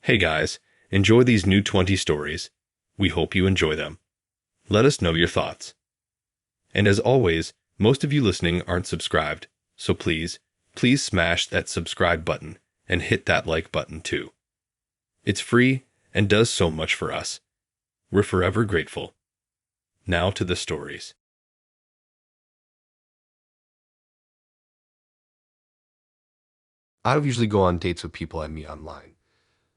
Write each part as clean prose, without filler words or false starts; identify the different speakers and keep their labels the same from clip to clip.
Speaker 1: Hey guys, enjoy these new 20 stories. We hope you enjoy them. Let us know your thoughts. And as always, most of you listening aren't subscribed, so please smash that subscribe button and hit that like button too. It's free and does so much for us. We're forever grateful. Now to the stories.
Speaker 2: I don't usually go on dates with people I meet online.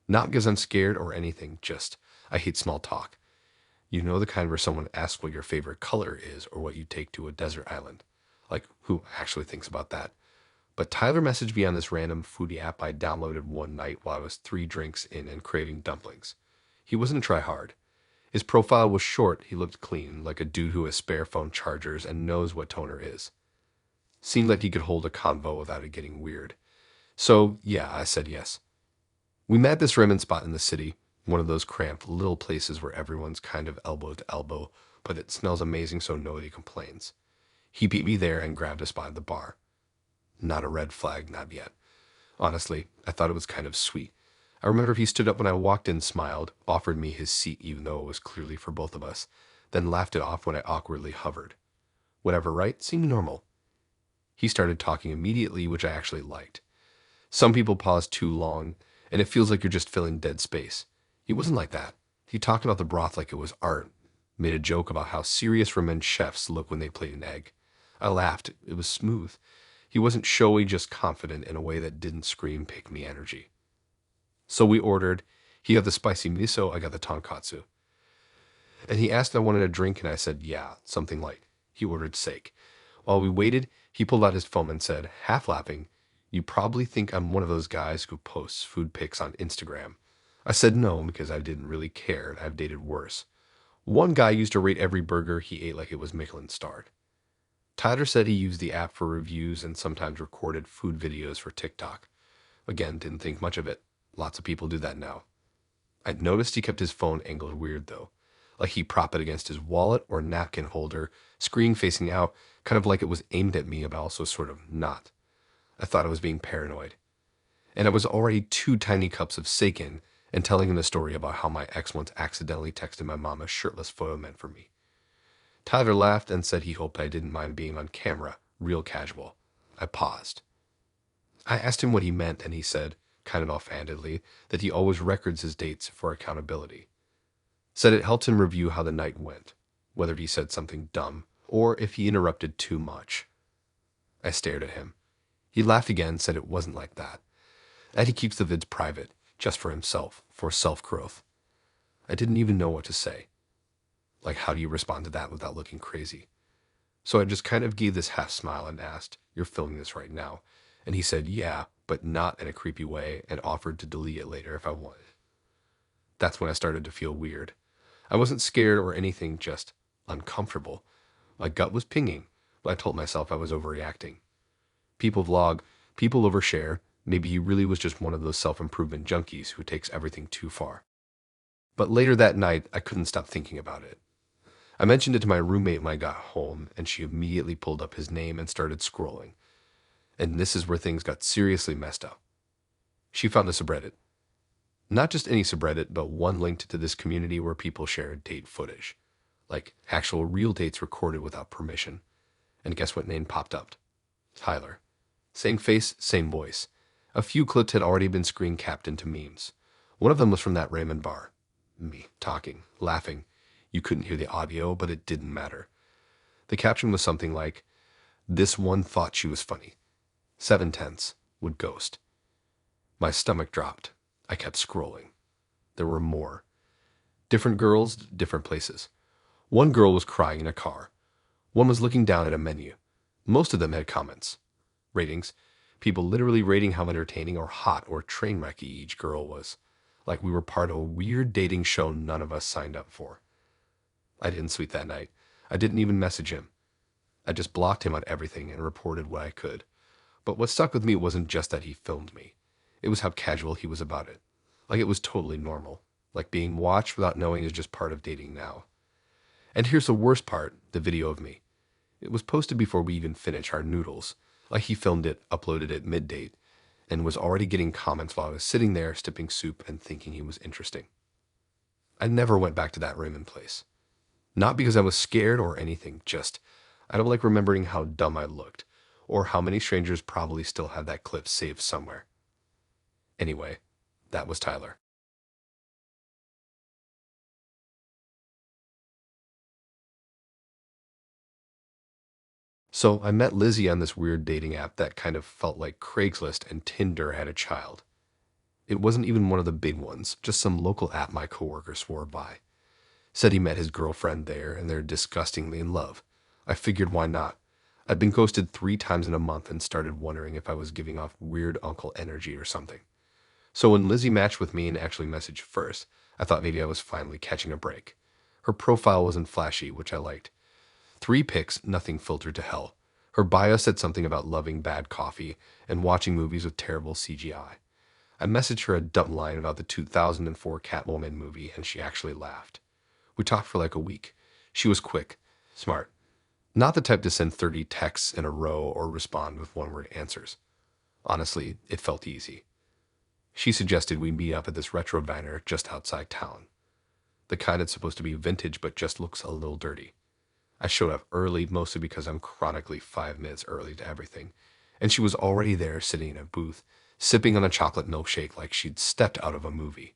Speaker 2: Not because I'm scared or anything, just I hate small talk. You know the kind where someone asks what your favorite color is or what you take to a desert island. Like, who actually thinks about that? But Tyler messaged me on this random foodie app I downloaded one night while I was 3 drinks in and craving dumplings. He wasn't a try hard. His profile was short, he looked clean, like a dude who has spare phone chargers and knows what toner is. Seemed like he could hold a convo without it getting weird. So, yeah, I said yes. We met at this ramen spot in the city, one of those cramped little places where everyone's kind of elbow to elbow, but it smells amazing so nobody complains. He beat me there and grabbed a spot at the bar. Not a red flag, not yet. Honestly, I thought it was kind of sweet. I remember he stood up when I walked in, smiled, offered me his seat even though it was clearly for both of us, then laughed it off when I awkwardly hovered. Whatever, right? Seemed normal. He started talking immediately, which I actually liked. Some people pause too long, and it feels like you're just filling dead space. He wasn't like that. He talked about the broth like it was art, made a joke about how serious ramen chefs look when they plate an egg. I laughed. It was smooth. He wasn't showy, just confident in a way that didn't scream pick me energy. So we ordered. He got the spicy miso, I got the tonkatsu. And he asked if I wanted a drink, and I said, yeah, something light. He ordered sake. While we waited, he pulled out his phone and said, half laughing, you probably think I'm one of those guys who posts food pics on Instagram. I said no because I didn't really care and I've dated worse. One guy used to rate every burger he ate like it was Michelin starred. Tyler said he used the app for reviews and sometimes recorded food videos for TikTok. Again, didn't think much of it. Lots of people do that now. I'd noticed he kept his phone angled weird though, like he propped it against his wallet or napkin holder, screen facing out, kind of like it was aimed at me but also sort of not. I thought I was being paranoid. And I was already 2 tiny cups of sake in and telling him the story about how my ex once accidentally texted my mom a shirtless photo meant for me. Tyler laughed and said he hoped I didn't mind being on camera, real casual. I paused. I asked him what he meant, and he said, kind of offhandedly, that he always records his dates for accountability. Said it helped him review how the night went, whether he said something dumb, or if he interrupted too much. I stared at him. He laughed again, said it wasn't like that. That he keeps the vids private, just for himself, for self-growth. I didn't even know what to say. Like, how do you respond to that without looking crazy? So I just kind of gave this half smile and asked, you're filming this right now? And he said, yeah, but not in a creepy way, and offered to delete it later if I wanted. That's when I started to feel weird. I wasn't scared or anything, just uncomfortable. My gut was pinging, but I told myself I was overreacting. People vlog, people overshare. Maybe he really was just one of those self-improvement junkies who takes everything too far. But later that night, I couldn't stop thinking about it. I mentioned it to my roommate when I got home, and she immediately pulled up his name and started scrolling. And this is where things got seriously messed up. She found a subreddit. Not just any subreddit, but one linked to this community where people share date footage. Like actual real dates recorded without permission. And guess what name popped up? Tyler. Same face, same voice. A few clips had already been screen capped into memes. One of them was from that ramen bar. Me, talking, laughing. You couldn't hear the audio, but it didn't matter. The caption was something like, this one thought she was funny. 7/10 would ghost. My stomach dropped. I kept scrolling. There were more. Different girls, different places. One girl was crying in a car. One was looking down at a menu. Most of them had comments. Ratings. People literally rating how entertaining or hot or train wrecky each girl was. Like we were part of a weird dating show none of us signed up for. I didn't sleep that night. I didn't even message him. I just blocked him on everything and reported what I could. But what stuck with me wasn't just that he filmed me. It was how casual he was about it. Like it was totally normal. Like being watched without knowing is just part of dating now. And here's the worst part, the video of me. It was posted before we even finished our noodles. Like he filmed it, uploaded it mid-date, and was already getting comments while I was sitting there sipping soup and thinking he was interesting. I never went back to that Raymond place. Not because I was scared or anything, just I don't like remembering how dumb I looked, or how many strangers probably still have that clip saved somewhere. Anyway, that was Tyler. So I met Lizzie on this weird dating app that kind of felt like Craigslist and Tinder had a child. It wasn't even one of the big ones, just some local app my coworker swore by. Said he met his girlfriend there and they're disgustingly in love. I figured why not? I'd been ghosted 3 times in a month and started wondering if I was giving off weird uncle energy or something. So when Lizzie matched with me and actually messaged first, I thought maybe I was finally catching a break. Her profile wasn't flashy, which I liked. 3 pics, nothing filtered to hell. Her bio said something about loving bad coffee and watching movies with terrible CGI. I messaged her a dumb line about the 2004 Catwoman movie, and she actually laughed. We talked for like a week. She was quick, smart. Not the type to send 30 texts in a row or respond with one-word answers. Honestly, it felt easy. She suggested we meet up at this retro diner just outside town. The kind that's supposed to be vintage but just looks a little dirty. I showed up early, mostly because I'm chronically 5 minutes early to everything, and she was already there sitting in a booth, sipping on a chocolate milkshake like she'd stepped out of a movie.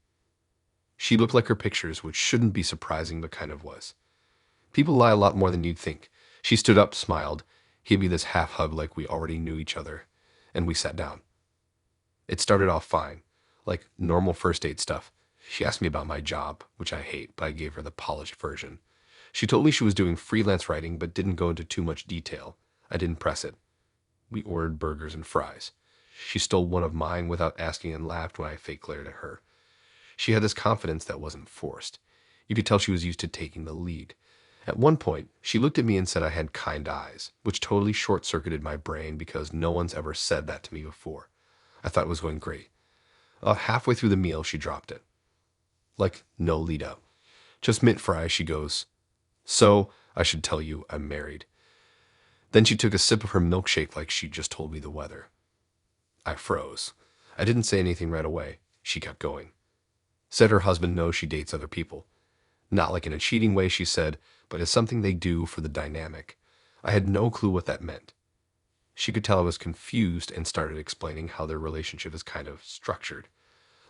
Speaker 2: She looked like her pictures, which shouldn't be surprising but kind of was. People lie a lot more than you'd think. She stood up, smiled, gave me this half hug like we already knew each other, and we sat down. It started off fine, like normal first date stuff. She asked me about my job, which I hate, but I gave her the polished version. She told me she was doing freelance writing but didn't go into too much detail. I didn't press it. We ordered burgers and fries. She stole one of mine without asking and laughed when I fake glared at her. She had this confidence that wasn't forced. You could tell she was used to taking the lead. At one point, she looked at me and said I had kind eyes, which totally short-circuited my brain because no one's ever said that to me before. I thought it was going great. Halfway through the meal, she dropped it. Like, no lead up. Just mint fries, she goes, "So, I should tell you, I'm married." Then she took a sip of her milkshake like she just told me the weather. I froze. I didn't say anything right away. She kept going. Said her husband knows she dates other people. Not like in a cheating way, she said, but as something they do for the dynamic. I had no clue what that meant. She could tell I was confused and started explaining how their relationship is kind of structured.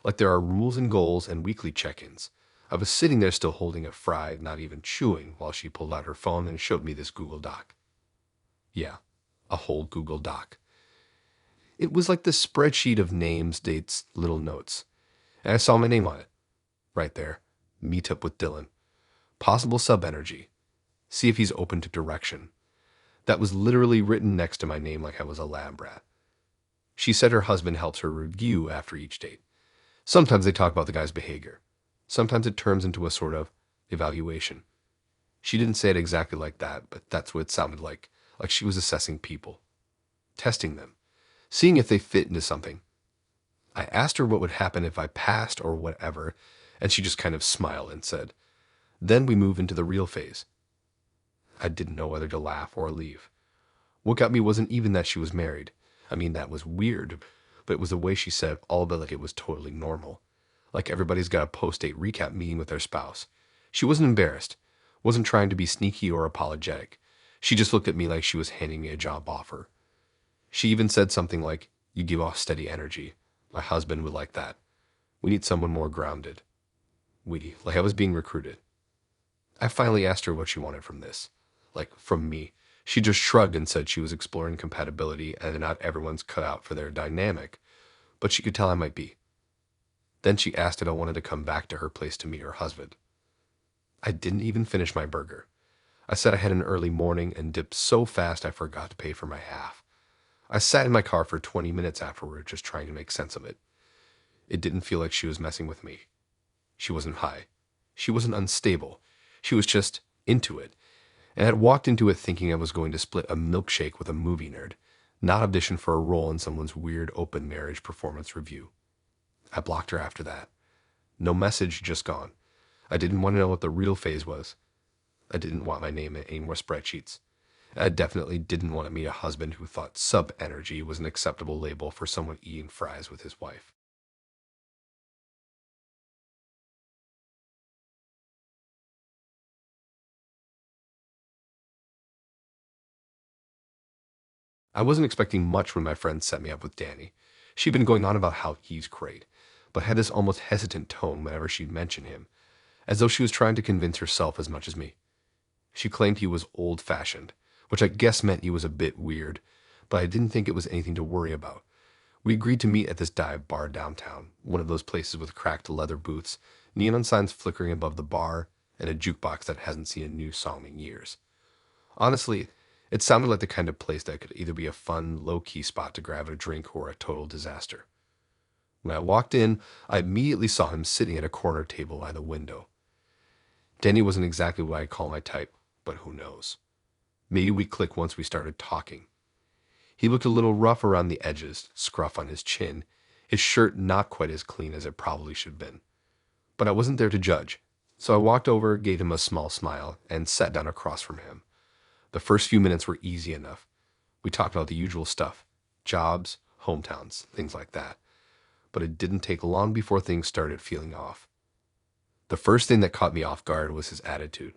Speaker 2: Like there are rules and goals and weekly check-ins. I was sitting there still holding a fry, not even chewing, while she pulled out her phone and showed me this Google Doc. Yeah, a whole Google Doc. It was like this spreadsheet of names, dates, little notes. And I saw my name on it. Right there. Meet up with Dylan. Possible sub-energy. See if he's open to direction. That was literally written next to my name like I was a lab rat. She said her husband helps her review after each date. Sometimes they talk about the guy's behavior. Sometimes it turns into a sort of evaluation. She didn't say it exactly like that, but that's what it sounded like she was assessing people. Testing them. Seeing if they fit into something. I asked her what would happen if I passed or whatever, and she just kind of smiled and said, "Then we move into the real phase." I didn't know whether to laugh or leave. What got me wasn't even that she was married. I mean, that was weird, but it was the way she said it, all but like it was totally normal. Like everybody's got a post-date recap meeting with their spouse. She wasn't embarrassed, wasn't trying to be sneaky or apologetic. She just looked at me like she was handing me a job offer. She even said something like, "You give off steady energy. My husband would like that. We need someone more grounded." Like I was being recruited. I finally asked her what she wanted from this. Like, from me. She just shrugged and said she was exploring compatibility and not everyone's cut out for their dynamic, but she could tell I might be. Then she asked if I wanted to come back to her place to meet her husband. I didn't even finish my burger. I said I had an early morning and dipped so fast I forgot to pay for my half. I sat in my car for 20 minutes afterward just trying to make sense of it. It didn't feel like she was messing with me. She wasn't high. She wasn't unstable. She was just into it. And I had walked into it thinking I was going to split a milkshake with a movie nerd, not audition for a role in someone's weird open marriage performance review. I blocked her after that. No message, just gone. I didn't want to know what the real phase was. I didn't want my name in any more spreadsheets. I definitely didn't want to meet a husband who thought sub-energy was an acceptable label for someone eating fries with his wife. I wasn't expecting much when my friend set me up with Danny. She'd been going on about how he's great, but had this almost hesitant tone whenever she'd mention him, as though she was trying to convince herself as much as me. She claimed he was old-fashioned, which I guess meant he was a bit weird, but I didn't think it was anything to worry about. We agreed to meet at this dive bar downtown, one of those places with cracked leather booths, neon signs flickering above the bar, and a jukebox that hasn't seen a new song in years. Honestly, it sounded like the kind of place that could either be a fun, low-key spot to grab a drink or a total disaster. When I walked in, I immediately saw him sitting at a corner table by the window. Danny wasn't exactly what I'd call my type, but who knows. Maybe we'd click once we started talking. He looked a little rough around the edges, scruff on his chin, his shirt not quite as clean as it probably should have been. But I wasn't there to judge, so I walked over, gave him a small smile, and sat down across from him. The first few minutes were easy enough. We talked about the usual stuff, jobs, hometowns, things like that. But it didn't take long before things started feeling off. The first thing that caught me off guard was his attitude.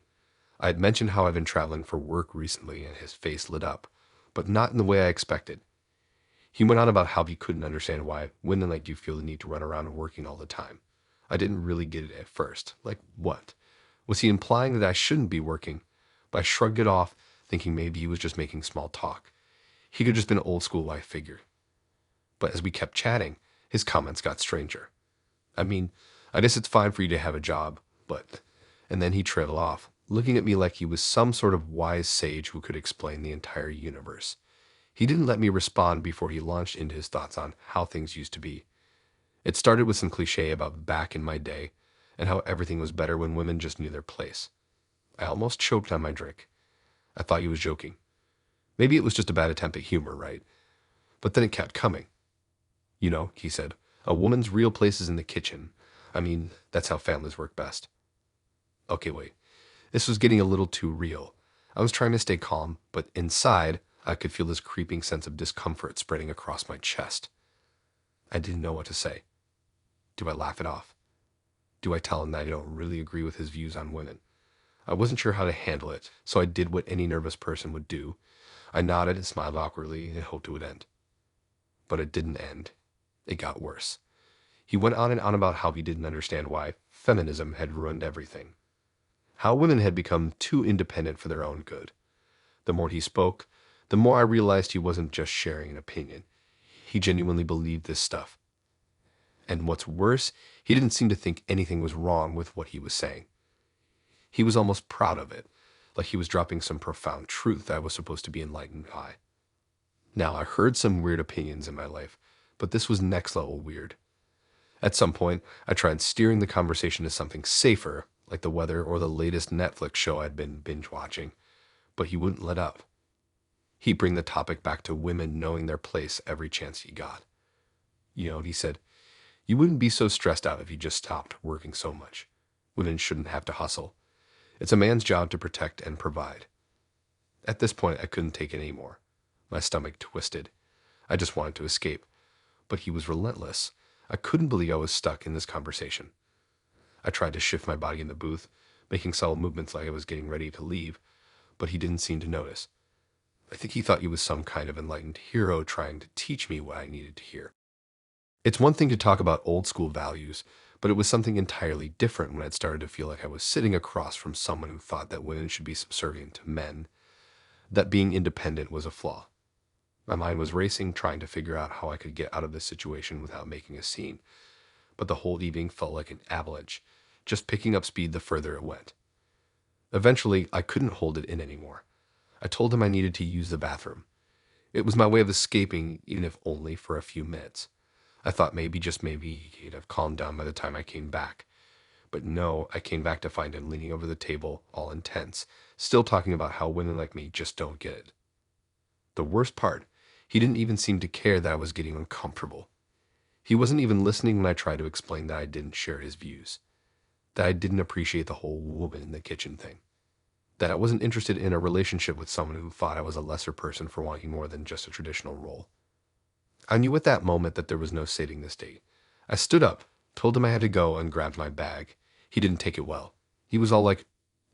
Speaker 2: I had mentioned how I'd been traveling for work recently, and his face lit up, but not in the way I expected. He went on about how he couldn't understand why women like you feel the need to run around working all the time. I didn't really get it at first. Like what? Was he implying that I shouldn't be working? But I shrugged it off, thinking maybe he was just making small talk. He could have just been an old school wife figure. But as we kept chatting, his comments got stranger. I mean, I guess it's fine for you to have a job, but... And then he trailed off, looking at me like he was some sort of wise sage who could explain the entire universe. He didn't let me respond before he launched into his thoughts on how things used to be. It started with some cliche about back in my day, and how everything was better when women just knew their place. I almost choked on my drink. I thought he was joking. Maybe it was just a bad attempt at humor, right? But then it kept coming. You know, he said, a woman's real place is in the kitchen. I mean, that's how families work best. Okay, wait. This was getting a little too real. I was trying to stay calm, but inside, I could feel this creeping sense of discomfort spreading across my chest. I didn't know what to say. Do I laugh it off? Do I tell him that I don't really agree with his views on women? I wasn't sure how to handle it, so I did what any nervous person would do. I nodded and smiled awkwardly and hoped it would end. But it didn't end. It got worse. He went on and on about how he didn't understand why feminism had ruined everything. How women had become too independent for their own good. The more he spoke, the more I realized he wasn't just sharing an opinion. He genuinely believed this stuff. And what's worse, he didn't seem to think anything was wrong with what he was saying. He was almost proud of it, like he was dropping some profound truth I was supposed to be enlightened by. Now, I heard some weird opinions in my life, but this was next level weird. At some point, I tried steering the conversation to something safer, like the weather or the latest Netflix show I'd been binge watching, but he wouldn't let up. He'd bring the topic back to women knowing their place every chance he got. You know, he said, you wouldn't be so stressed out if you just stopped working so much. Women shouldn't have to hustle. It's a man's job to protect and provide. At this point, I couldn't take it anymore. My stomach twisted. I just wanted to escape. But he was relentless. I couldn't believe I was stuck in this conversation. I tried to shift my body in the booth, making subtle movements like I was getting ready to leave, but he didn't seem to notice. I think he thought he was some kind of enlightened hero trying to teach me what I needed to hear. It's one thing to talk about old school values, but it was something entirely different when I'd started to feel like I was sitting across from someone who thought that women should be subservient to men, that being independent was a flaw. My mind was racing, trying to figure out how I could get out of this situation without making a scene, but the whole evening felt like an avalanche, just picking up speed the further it went. Eventually, I couldn't hold it in anymore. I told him I needed to use the bathroom. It was my way of escaping, even if only for a few minutes. I thought maybe, just maybe, he'd have calmed down by the time I came back. But no, I came back to find him leaning over the table, all intense, still talking about how women like me just don't get it. The worst part, he didn't even seem to care that I was getting uncomfortable. He wasn't even listening when I tried to explain that I didn't share his views, that I didn't appreciate the whole woman in the kitchen thing. that I wasn't interested in a relationship with someone who thought I was a lesser person for wanting more than just a traditional role. I knew at that moment that there was no saving this date. I stood up, told him I had to go, and grabbed my bag. He didn't take it well. He was all like,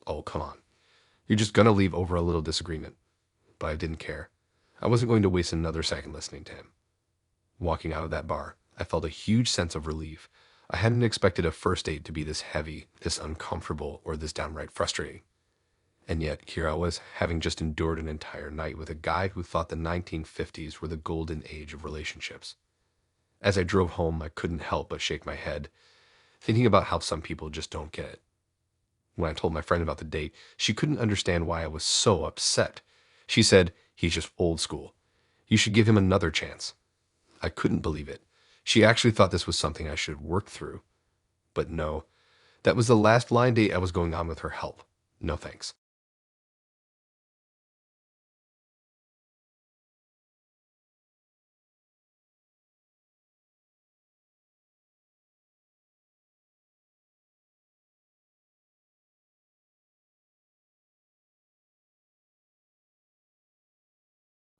Speaker 2: "Oh, come on. You're just gonna leave over a little disagreement." But I didn't care. I wasn't going to waste another second listening to him. Walking out of that bar, I felt a huge sense of relief. I hadn't expected a first date to be this heavy, this uncomfortable, or this downright frustrating. And yet, here I was, having just endured an entire night with a guy who thought the 1950s were the golden age of relationships. As I drove home, I couldn't help but shake my head, thinking about how some people just don't get it. When I told my friend about the date, she couldn't understand why I was so upset. She said, "He's just old school. You should give him another chance." I couldn't believe it. She actually thought this was something I should work through. But no, that was the last blind date I was going on with her help. No thanks.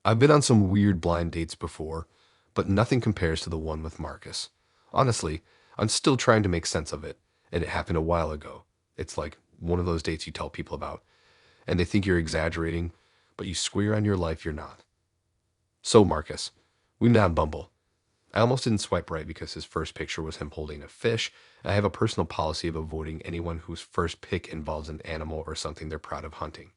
Speaker 2: I've been on some weird blind dates before, but nothing compares to the one with Marcus. Honestly, I'm still trying to make sense of it, and it happened a while ago. It's like one of those dates you tell people about, and they think you're exaggerating, but you swear on your life you're not. So, Marcus, we met on Bumble. I almost didn't swipe right because his first picture was him holding a fish. I have a personal policy of avoiding anyone whose first pic involves an animal or something they're proud of hunting.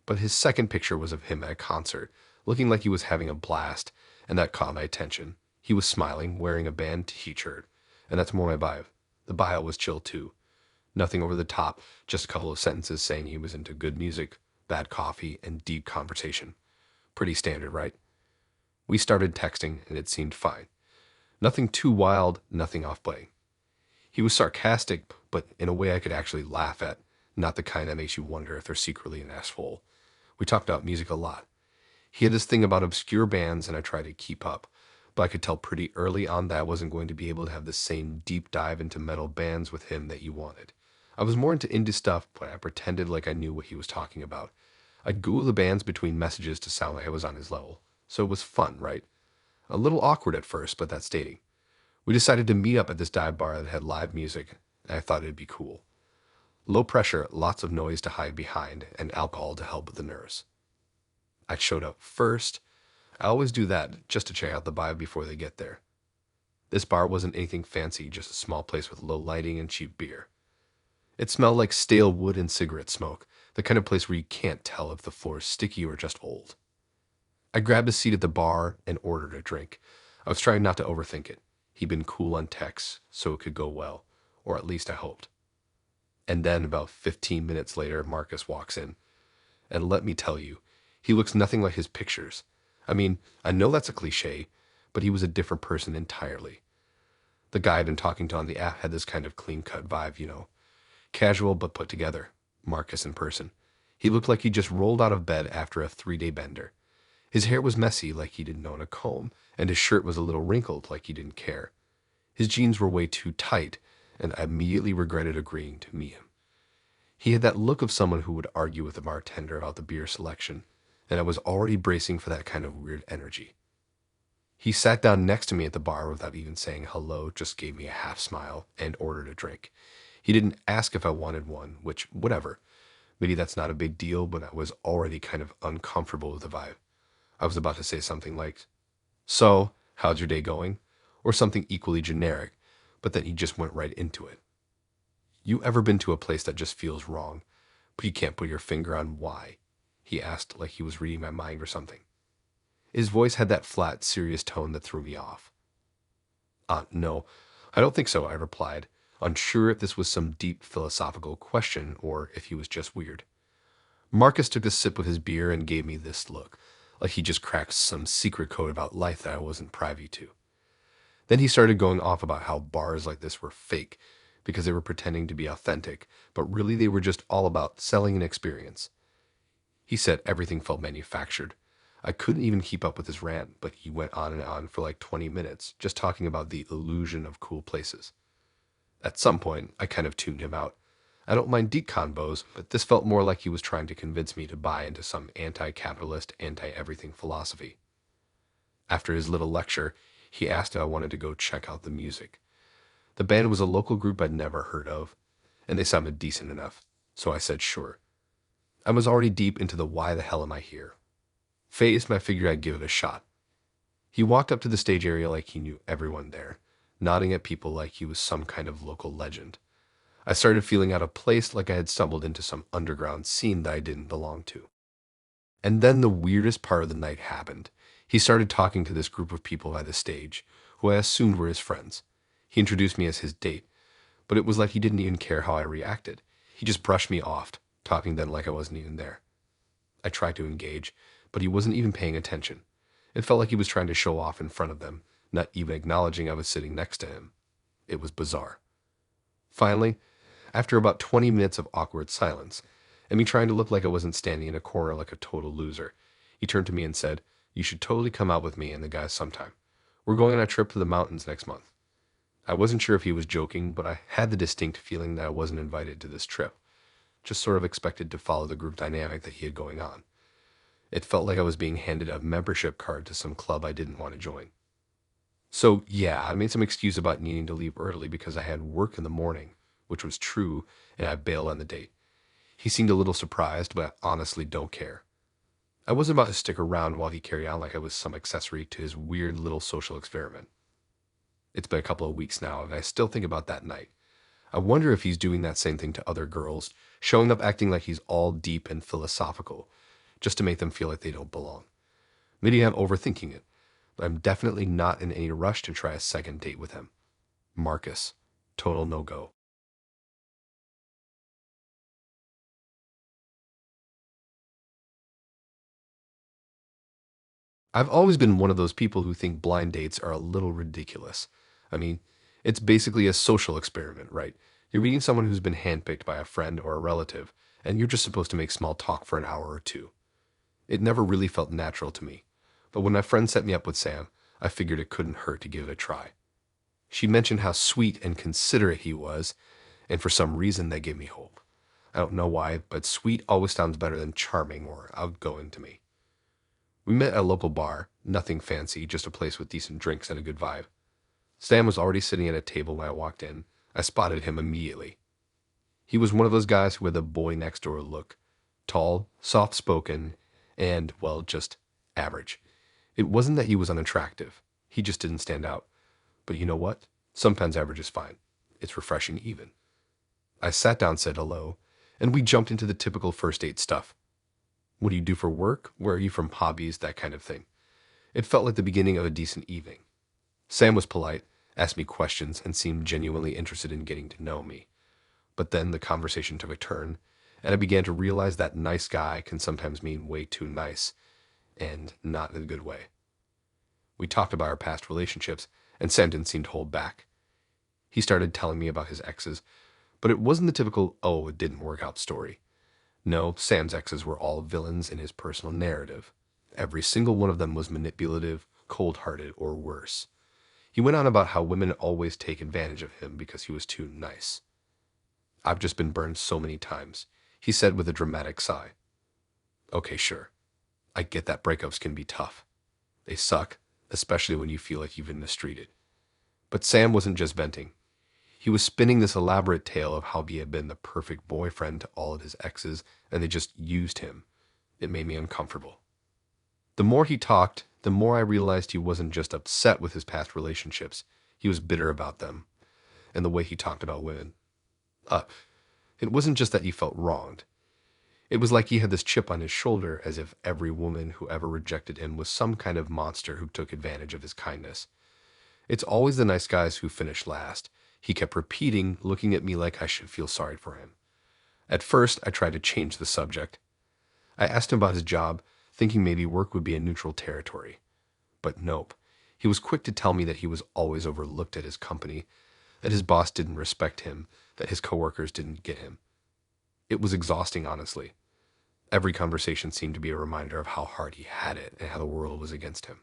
Speaker 2: But his second picture was of him at a concert, looking like he was having a blast, and that caught my attention. He was smiling, wearing a band t-shirt, and that's more my vibe. The bio was chill too. Nothing over the top, just a couple of sentences saying he was into good music, bad coffee, and deep conversation. Pretty standard, right? We started texting, and it seemed fine. Nothing too wild, nothing off-putting. He was sarcastic, but in a way I could actually laugh at, not the kind that makes you wonder if they're secretly an asshole. We talked about music a lot. He had this thing about obscure bands, and I tried to keep up, but I could tell pretty early on that I wasn't going to be able to have the same deep dive into metal bands with him that you wanted. I was more into indie stuff, but I pretended like I knew what he was talking about. I'd Google the bands between messages to sound like I was on his level. So it was fun, right? A little awkward at first, but that's dating. We decided to meet up at this dive bar that had live music, and I thought it'd be cool. Low pressure, lots of noise to hide behind, and alcohol to help with the nerves. I showed up first. I always do that just to check out the vibe before they get there. This bar wasn't anything fancy, just a small place with low lighting and cheap beer. It smelled like stale wood and cigarette smoke, the kind of place where you can't tell if the floor is sticky or just old. I grabbed a seat at the bar and ordered a drink. I was trying not to overthink it. He'd been cool on text, so it could go well, or at least I hoped. And then, about 15 minutes later, Marcus walks in. And let me tell you, he looks nothing like his pictures. I mean, I know that's a cliche, but he was a different person entirely. The guy I'd been talking to on the app had this kind of clean-cut vibe, you know. Casual but put together. Marcus in person. He looked like he just rolled out of bed after a 3-day bender. His hair was messy like he didn't own a comb, and his shirt was a little wrinkled like he didn't care. His jeans were way too tight, and I immediately regretted agreeing to meet him. He had that look of someone who would argue with the bartender about the beer selection, and I was already bracing for that kind of weird energy. He sat down next to me at the bar without even saying hello, just gave me a half smile, and ordered a drink. He didn't ask if I wanted one, which, whatever. Maybe that's not a big deal, but I was already kind of uncomfortable with the vibe. I was about to say something like, "So, how's your day going?" Or something equally generic, but then he just went right into it. "You ever been to a place that just feels wrong, but you can't put your finger on why?" He asked like he was reading my mind or something. His voice had that flat, serious tone that threw me off. No, I don't think so," I replied, unsure if this was some deep philosophical question or if he was just weird. Marcus took a sip of his beer and gave me this look, like he just cracked some secret code about life that I wasn't privy to. Then he started going off about how bars like this were fake, because they were pretending to be authentic, but really they were just all about selling an experience. He said everything felt manufactured. I couldn't even keep up with his rant, but he went on and on for like 20 minutes, just talking about the illusion of cool places. At some point, I kind of tuned him out. I don't mind deep convos, but this felt more like he was trying to convince me to buy into some anti-capitalist, anti-everything philosophy. After his little lecture, he asked if I wanted to go check out the music. The band was a local group I'd never heard of, and they sounded decent enough, so I said sure. I was already deep into the why the hell am I here. Phased, I figured I'd give it a shot. He walked up to the stage area like he knew everyone there, nodding at people like he was some kind of local legend. I started feeling out of place, like I had stumbled into some underground scene that I didn't belong to. And then the weirdest part of the night happened. He started talking to this group of people by the stage, who I assumed were his friends. He introduced me as his date, but it was like he didn't even care how I reacted. He just brushed me off, talking then like I wasn't even there. I tried to engage, but he wasn't even paying attention. It felt like he was trying to show off in front of them, not even acknowledging I was sitting next to him. It was bizarre. Finally, after about 20 minutes of awkward silence, and me trying to look like I wasn't standing in a corner like a total loser, he turned to me and said, "You should totally come out with me and the guys sometime. We're going on a trip to the mountains next month." I wasn't sure if he was joking, but I had the distinct feeling that I wasn't invited to this trip, just sort of expected to follow the group dynamic that he had going on. It felt like I was being handed a membership card to some club I didn't want to join. So yeah, I made some excuse about needing to leave early because I had work in the morning, which was true, and I bailed on the date. He seemed a little surprised, but I honestly don't care. I wasn't about to stick around while he carried on like I was some accessory to his weird little social experiment. It's been a couple of weeks now, and I still think about that night. I wonder if he's doing that same thing to other girls, showing up acting like he's all deep and philosophical, just to make them feel like they don't belong. Maybe I'm overthinking it, but I'm definitely not in any rush to try a second date with him. Marcus, total no-go. I've always been one of those people who think blind dates are a little ridiculous. I mean, it's basically a social experiment, right? You're meeting someone who's been handpicked by a friend or a relative, and you're just supposed to make small talk for an hour or two. It never really felt natural to me, but when my friend set me up with Sam, I figured it couldn't hurt to give it a try. She mentioned how sweet and considerate he was, and for some reason that gave me hope. I don't know why, but sweet always sounds better than charming or outgoing to me. We met at a local bar, nothing fancy, just a place with decent drinks and a good vibe. Sam was already sitting at a table when I walked in. I spotted him immediately. He was one of those guys who had the boy next door look. Tall, soft-spoken, and, well, just average. It wasn't that he was unattractive. He just didn't stand out. But you know what? Sometimes average is fine. It's refreshing even. I sat down, said hello, and we jumped into the typical first date stuff. What do you do for work? Where are you from? Hobbies? That kind of thing. It felt like the beginning of a decent evening. Sam was polite, asked me questions, and seemed genuinely interested in getting to know me. But then the conversation took a turn, and I began to realize that nice guy can sometimes mean way too nice, and not in a good way. We talked about our past relationships, and Sam didn't seem to hold back. He started telling me about his exes, but it wasn't the typical, oh, it didn't work out story. No, Sam's exes were all villains in his personal narrative. Every single one of them was manipulative, cold-hearted, or worse. He went on about how women always take advantage of him because he was too nice. "I've just been burned so many times," he said with a dramatic sigh. Okay, sure. I get that breakups can be tough. They suck, especially when you feel like you've been mistreated. But Sam wasn't just venting. He was spinning this elaborate tale of how he had been the perfect boyfriend to all of his exes, and they just used him. It made me uncomfortable. The more he talked, the more I realized he wasn't just upset with his past relationships. He was bitter about them, and the way he talked about women. Uh, it wasn't just that he felt wronged. It was like he had this chip on his shoulder, as if every woman who ever rejected him was some kind of monster who took advantage of his kindness. "It's always the nice guys who finish last," he kept repeating, looking at me like I should feel sorry for him. At first, I tried to change the subject. I asked him about his job, thinking maybe work would be a neutral territory. But nope. He was quick to tell me that he was always overlooked at his company, that his boss didn't respect him, that his coworkers didn't get him. It was exhausting, honestly. Every conversation seemed to be a reminder of how hard he had it and how the world was against him.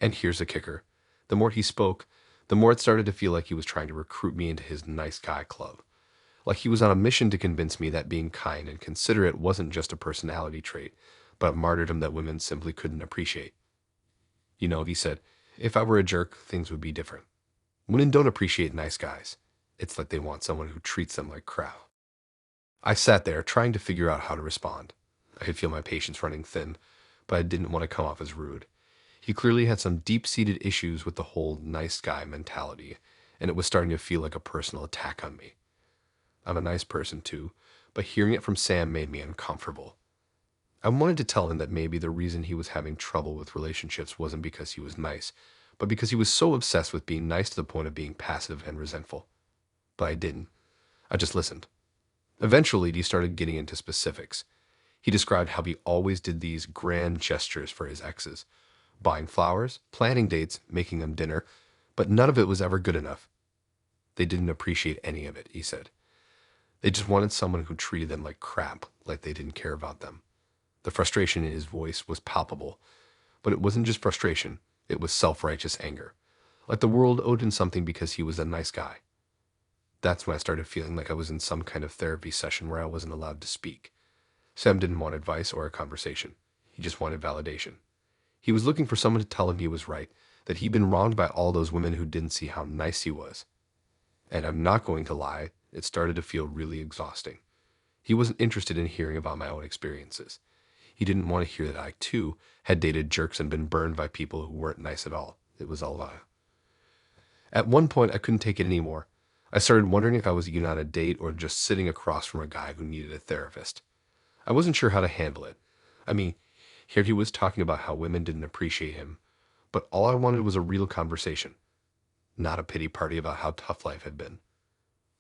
Speaker 2: And here's the kicker. The more he spoke, the more it started to feel like he was trying to recruit me into his nice guy club. like he was on a mission to convince me that being kind and considerate wasn't just a personality trait, but a martyrdom that women simply couldn't appreciate. You know, he said, if I were a jerk, things would be different. Women don't appreciate nice guys. It's like they want someone who treats them like crap. I sat there trying to figure out how to respond. I could feel my patience running thin, but I didn't want to come off as rude. He clearly had some deep-seated issues with the whole nice guy mentality, and it was starting to feel like a personal attack on me. I'm a nice person too, but hearing it from Sam made me uncomfortable. I wanted to tell him that maybe the reason he was having trouble with relationships wasn't because he was nice, but because he was so obsessed with being nice to the point of being passive and resentful. But I didn't. I just listened. Eventually, he started getting into specifics. He described how he always did these grand gestures for his exes, buying flowers, planning dates, making them dinner, but none of it was ever good enough. They didn't appreciate any of it, he said. They just wanted someone who treated them like crap, like they didn't care about them. The frustration in his voice was palpable, but it wasn't just frustration, it was self-righteous anger. Like the world owed him something because he was a nice guy. That's when I started feeling like I was in some kind of therapy session where I wasn't allowed to speak. Sam didn't want advice or a conversation. He just wanted validation. He was looking for someone to tell him he was right, that he'd been wronged by all those women who didn't see how nice he was. And I'm not going to lie, it started to feel really exhausting. He wasn't interested in hearing about my own experiences. He didn't want to hear that I, too, had dated jerks and been burned by people who weren't nice at all. It was a lie. At one point, I couldn't take it anymore. I started wondering if I was even on a date or just sitting across from a guy who needed a therapist. I wasn't sure how to handle it. I mean, here he was talking about how women didn't appreciate him, but all I wanted was a real conversation, not a pity party about how tough life had been.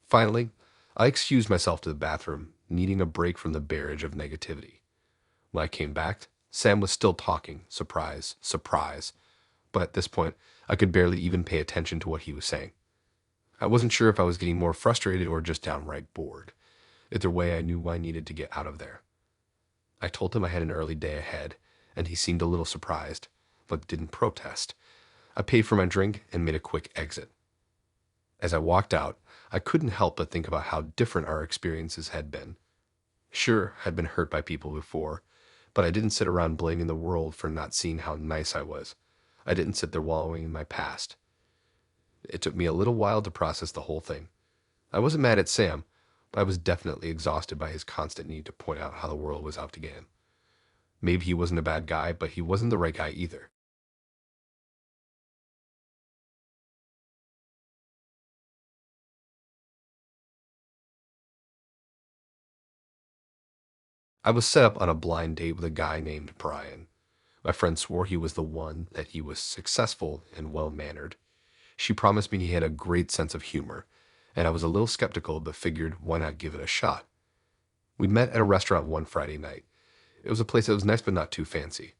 Speaker 2: Finally, I excused myself to the bathroom, needing a break from the barrage of negativity. When I came back, Sam was still talking, surprise, surprise, but at this point, I could barely even pay attention to what he was saying. I wasn't sure if I was getting more frustrated or just downright bored. Either way, I knew I needed to get out of there. I told him I had an early day ahead, and he seemed a little surprised, but didn't protest. I paid for my drink and made a quick exit. As I walked out, I couldn't help but think about how different our experiences had been. Sure, I'd been hurt by people before, but I didn't sit around blaming the world for not seeing how nice I was. I didn't sit there wallowing in my past. It took me a little while to process the whole thing. I wasn't mad at Sam, but I was definitely exhausted by his constant need to point out how the world was out to get him. Maybe he wasn't a bad guy, but he wasn't the right guy either. I was set up on a blind date with a guy named Brian. My friend swore he was the one, that he was successful and well-mannered. She promised me he had a great sense of humor, and I was a little skeptical but figured why not give it a shot. We met at a restaurant one Friday night. It was a place that was nice but not too fancy.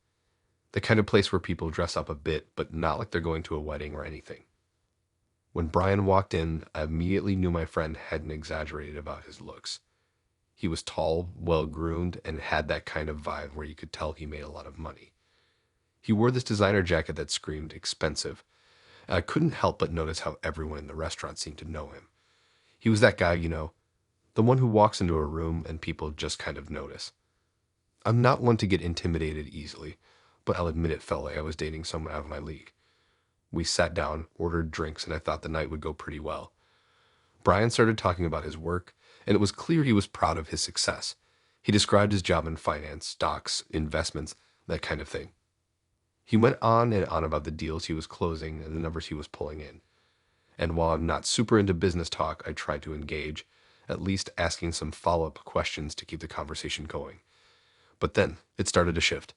Speaker 2: The kind of place where people dress up a bit, but not like they're going to a wedding or anything. When Brian walked in, I immediately knew my friend hadn't exaggerated about his looks. He was tall, well-groomed, and had that kind of vibe where you could tell he made a lot of money. He wore this designer jacket that screamed expensive, and I couldn't help but notice how everyone in the restaurant seemed to know him. He was that guy, the one who walks into a room and people just kind of notice. I'm not one to get intimidated easily, but I'll admit it felt like I was dating someone out of my league. We sat down, ordered drinks, and I thought the night would go pretty well. Brian started talking about his work, and it was clear he was proud of his success. He described his job in finance, stocks, investments, that kind of thing. He went on and on about the deals he was closing and the numbers he was pulling in. And while I'm not super into business talk, I tried to engage, at least asking some follow-up questions to keep the conversation going. But then it started to shift.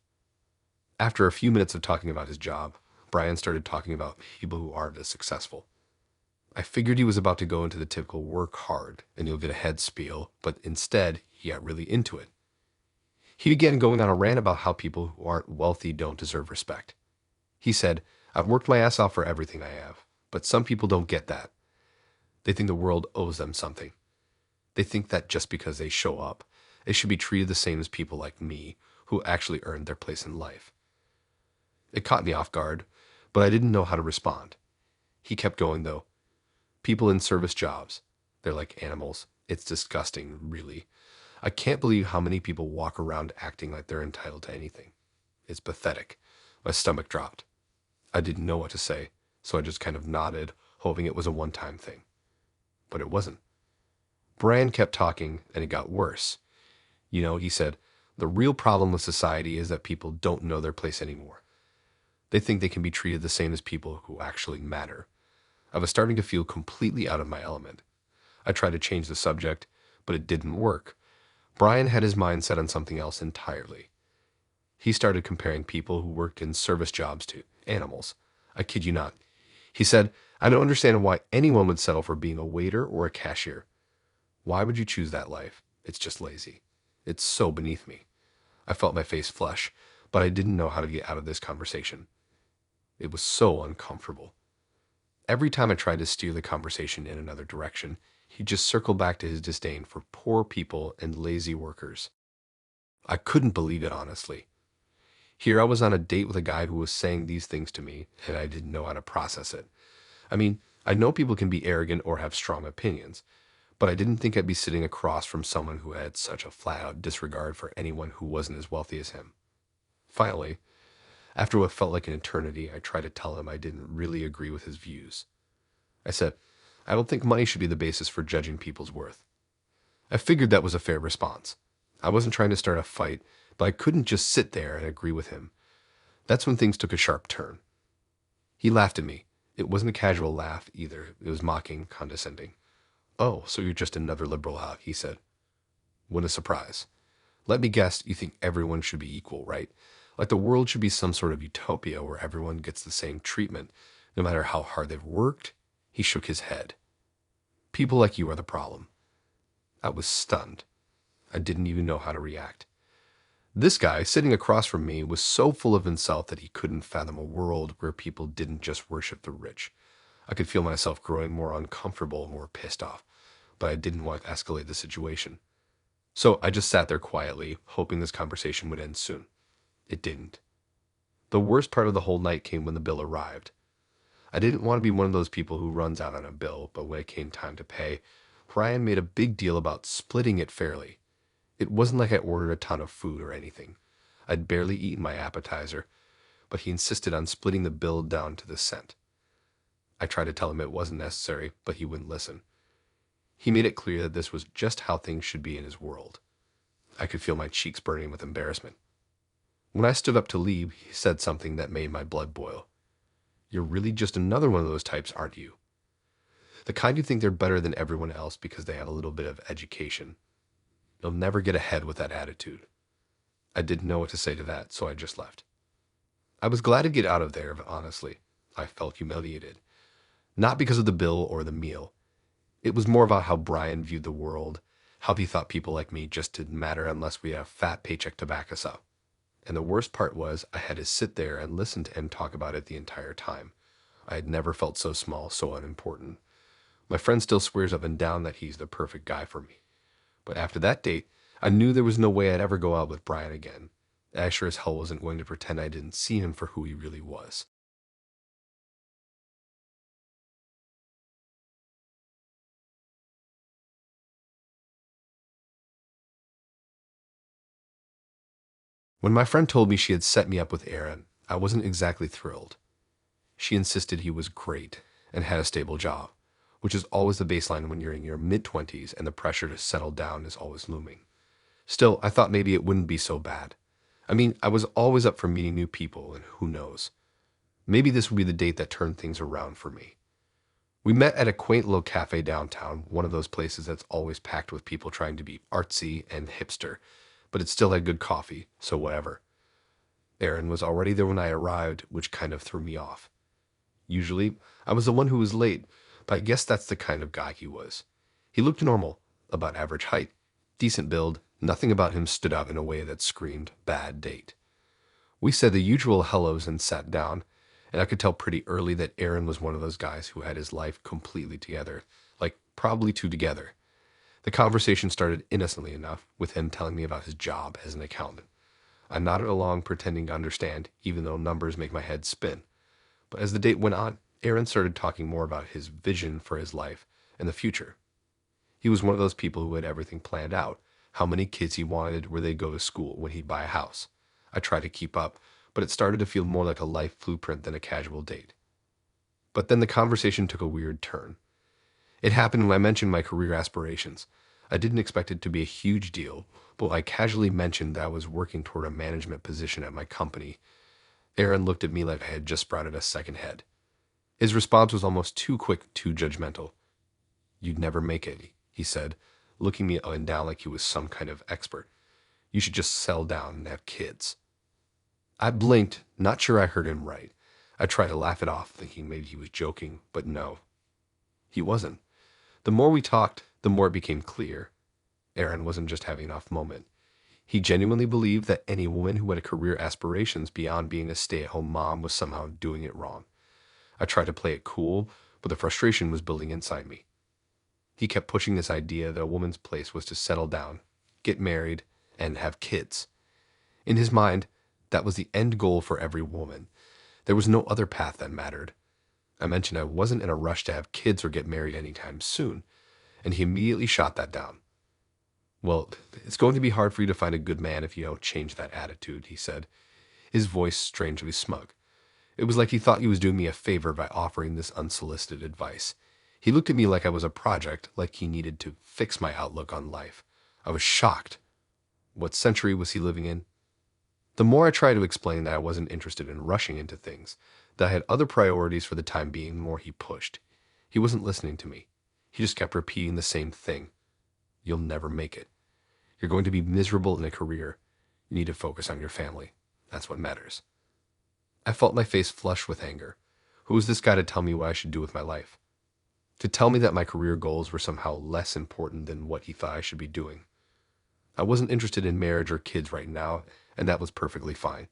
Speaker 2: After a few minutes of talking about his job, Brian started talking about people who aren't as successful. I figured he was about to go into the typical work hard and you'll get a head spiel, but instead he got really into it. He began going on a rant about how people who aren't wealthy don't deserve respect. He said, I've worked my ass off for everything I have, but some people don't get that. They think the world owes them something. They think that just because they show up, they should be treated the same as people like me who actually earned their place in life. It caught me off guard, but I didn't know how to respond. He kept going though. People in service jobs, they're like animals. It's disgusting, really. I can't believe how many people walk around acting like they're entitled to anything. It's pathetic. My stomach dropped. I didn't know what to say, so I just kind of nodded, hoping it was a one-time thing. But it wasn't. Brian kept talking, and it got worse. He said, the real problem with society is that people don't know their place anymore. They think they can be treated the same as people who actually matter. I was starting to feel completely out of my element. I tried to change the subject, but it didn't work. Brian had his mind set on something else entirely. He started comparing people who worked in service jobs to animals. I kid you not. He said, I don't understand why anyone would settle for being a waiter or a cashier. Why would you choose that life? It's just lazy. It's so beneath me. I felt my face flush, but I didn't know how to get out of this conversation. It was so uncomfortable. Every time I tried to steer the conversation in another direction, he just circled back to his disdain for poor people and lazy workers. I couldn't believe it, honestly. Here I was on a date with a guy who was saying these things to me, and I didn't know how to process it. I mean, I know people can be arrogant or have strong opinions, but I didn't think I'd be sitting across from someone who had such a flat-out disregard for anyone who wasn't as wealthy as him. Finally, after what felt like an eternity, I tried to tell him I didn't really agree with his views. I said, I don't think money should be the basis for judging people's worth. I figured that was a fair response. I wasn't trying to start a fight, but I couldn't just sit there and agree with him. That's when things took a sharp turn. He laughed at me. It wasn't a casual laugh either. It was mocking, condescending. Oh, so you're just another liberal, huh? He said. What a surprise. Let me guess, you think everyone should be equal, right? Like the world should be some sort of utopia where everyone gets the same treatment, no matter how hard they've worked? He shook his head. People like you are the problem. I was stunned. I didn't even know how to react. This guy, sitting across from me, was so full of himself that he couldn't fathom a world where people didn't just worship the rich. I could feel myself growing more uncomfortable, more pissed off, but I didn't want to escalate the situation. So I just sat there quietly, hoping this conversation would end soon. It didn't. The worst part of the whole night came when the bill arrived. I didn't want to be one of those people who runs out on a bill, but when it came time to pay, Ryan made a big deal about splitting it fairly. It wasn't like I ordered a ton of food or anything. I'd barely eaten my appetizer, but he insisted on splitting the bill down to the cent. I tried to tell him it wasn't necessary, but he wouldn't listen. He made it clear that this was just how things should be in his world. I could feel my cheeks burning with embarrassment. When I stood up to leave, he said something that made my blood boil. You're really just another one of those types, aren't you? The kind who think they're better than everyone else because they have a little bit of education. You'll never get ahead with that attitude. I didn't know what to say to that, so I just left. I was glad to get out of there, but honestly, I felt humiliated. Not because of the bill or the meal. It was more about how Brian viewed the world, how he thought people like me just didn't matter unless we had a fat paycheck to back us up. And the worst part was I had to sit there and listen to him talk about it the entire time. I had never felt so small, so unimportant. My friend still swears up and down that he's the perfect guy for me. But after that date, I knew there was no way I'd ever go out with Brian again. I sure as hell wasn't going to pretend I didn't see him for who he really was. When my friend told me she had set me up with Aaron, I wasn't exactly thrilled. She insisted he was great and had a stable job, which is always the baseline when you're in your mid-20s and the pressure to settle down is always looming. Still, I thought maybe it wouldn't be so bad. I mean, I was always up for meeting new people, and who knows? Maybe this would be the date that turned things around for me. We met at a quaint little cafe downtown, one of those places that's always packed with people trying to be artsy and hipster, but it still had good coffee, so whatever. Aaron was already there when I arrived, which kind of threw me off. Usually, I was the one who was late, but I guess that's the kind of guy he was. He looked normal, about average height, decent build, nothing about him stood out in a way that screamed bad date. We said the usual hellos and sat down, and I could tell pretty early that Aaron was one of those guys who had his life completely together, like probably too together. The conversation started innocently enough, with him telling me about his job as an accountant. I nodded along, pretending to understand, even though numbers make my head spin. But as the date went on, Aaron started talking more about his vision for his life and the future. He was one of those people who had everything planned out, how many kids he wanted, where they'd go to school, when he'd buy a house. I tried to keep up, but it started to feel more like a life blueprint than a casual date. But then the conversation took a weird turn. It happened when I mentioned my career aspirations. I didn't expect it to be a huge deal, but I casually mentioned that I was working toward a management position at my company. Aaron looked at me like I had just sprouted a second head. His response was almost too quick, too judgmental. "You'd never make it," he said, looking me up and down like he was some kind of expert. "You should just settle down and have kids." I blinked, not sure I heard him right. I tried to laugh it off, thinking maybe he was joking, but no, he wasn't. The more we talked, the more it became clear. Aaron wasn't just having an off moment. He genuinely believed that any woman who had career aspirations beyond being a stay-at-home mom was somehow doing it wrong. I tried to play it cool, but the frustration was building inside me. He kept pushing this idea that a woman's place was to settle down, get married, and have kids. In his mind, that was the end goal for every woman. There was no other path that mattered. I mentioned I wasn't in a rush to have kids or get married anytime soon, and he immediately shot that down. "Well, it's going to be hard for you to find a good man if you don't change that attitude," he said, his voice strangely smug. It was like he thought he was doing me a favor by offering this unsolicited advice. He looked at me like I was a project, like he needed to fix my outlook on life. I was shocked. What century was he living in? The more I tried to explain that I wasn't interested in rushing into things, that I had other priorities for the time being, the more he pushed. He wasn't listening to me. He just kept repeating the same thing. "You'll never make it. You're going to be miserable in a career. You need to focus on your family. That's what matters." I felt my face flush with anger. Who was this guy to tell me what I should do with my life? To tell me that my career goals were somehow less important than what he thought I should be doing. I wasn't interested in marriage or kids right now, and that was perfectly fine.